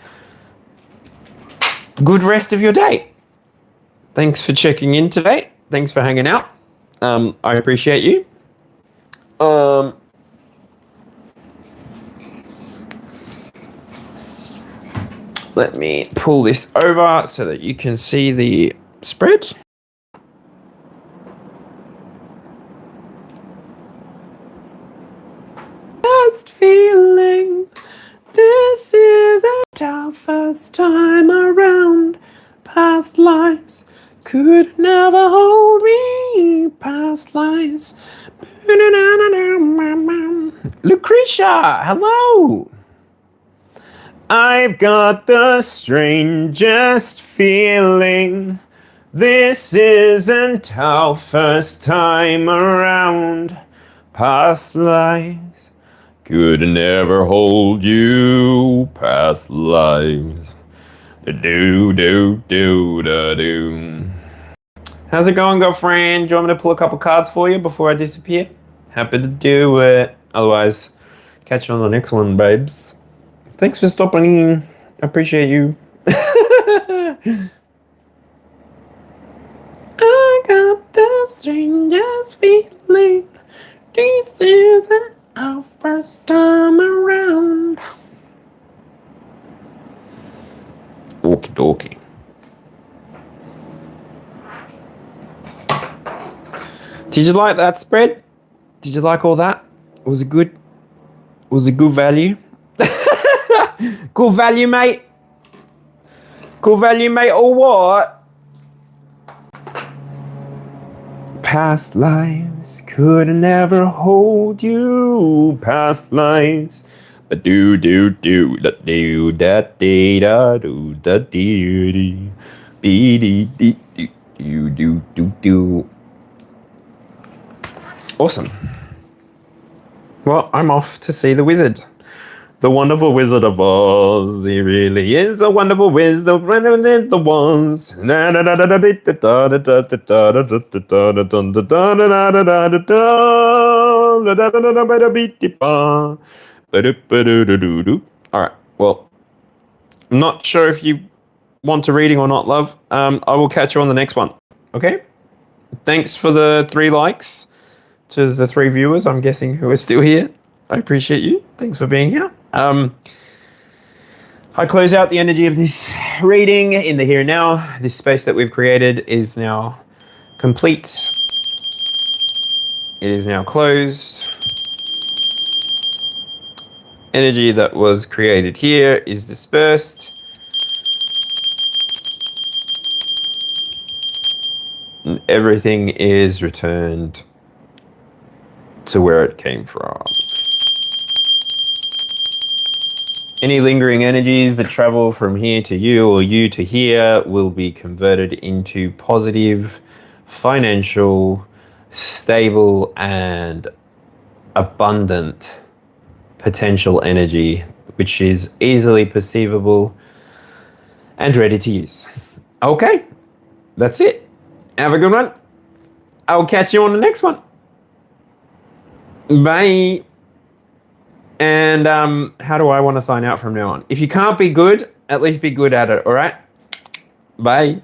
good rest of your day. Thanks for checking in today. Thanks for hanging out. I appreciate you. Let me pull this over so that you can see the spread. Just feeling this is around. Past lives could never hold me. Past lives. Lucretia, hello. I've got the strangest feeling. This isn't our first time around. Past lives could never hold you. Past lives. Do. How's it going, girlfriend? Do you want me to pull a couple cards for you before I disappear? Happy to do it. Otherwise, catch you on the next one, babes. Thanks for stopping in. I appreciate you. I got the strangest feeling. This isn't our first time around. Okie dokie. Did you like that spread? Did you like all that? Was it good? Was it good value? Good value, mate. Good value, mate, or what? Past lives could never hold you. Past lives. But do da do da da do da dee dee do. Awesome. Well, I'm off to see the wizard. The wonderful Wizard of Oz. He really is a wonderful wizard. The ones. Alright, well, I'm not sure if you want a reading or not, love. I will catch you on the next one. Okay? Thanks for the 3 likes to the 3 viewers, I'm guessing, who are still here. I appreciate you. Thanks for being here. I close out the energy of this reading in the here and now. This space that we've created is now complete. It is now closed. Energy that was created here is dispersed. And everything is returned to where it came from. Any lingering energies that travel from here to you or you to here will be converted into positive, financial, stable, and abundant potential energy, which is easily perceivable and ready to use. Okay, that's it. Have a good one. I'll catch you on the next one. Bye. And how do I want to sign out from now on? If you can't be good, at least be good at it, all right? Bye.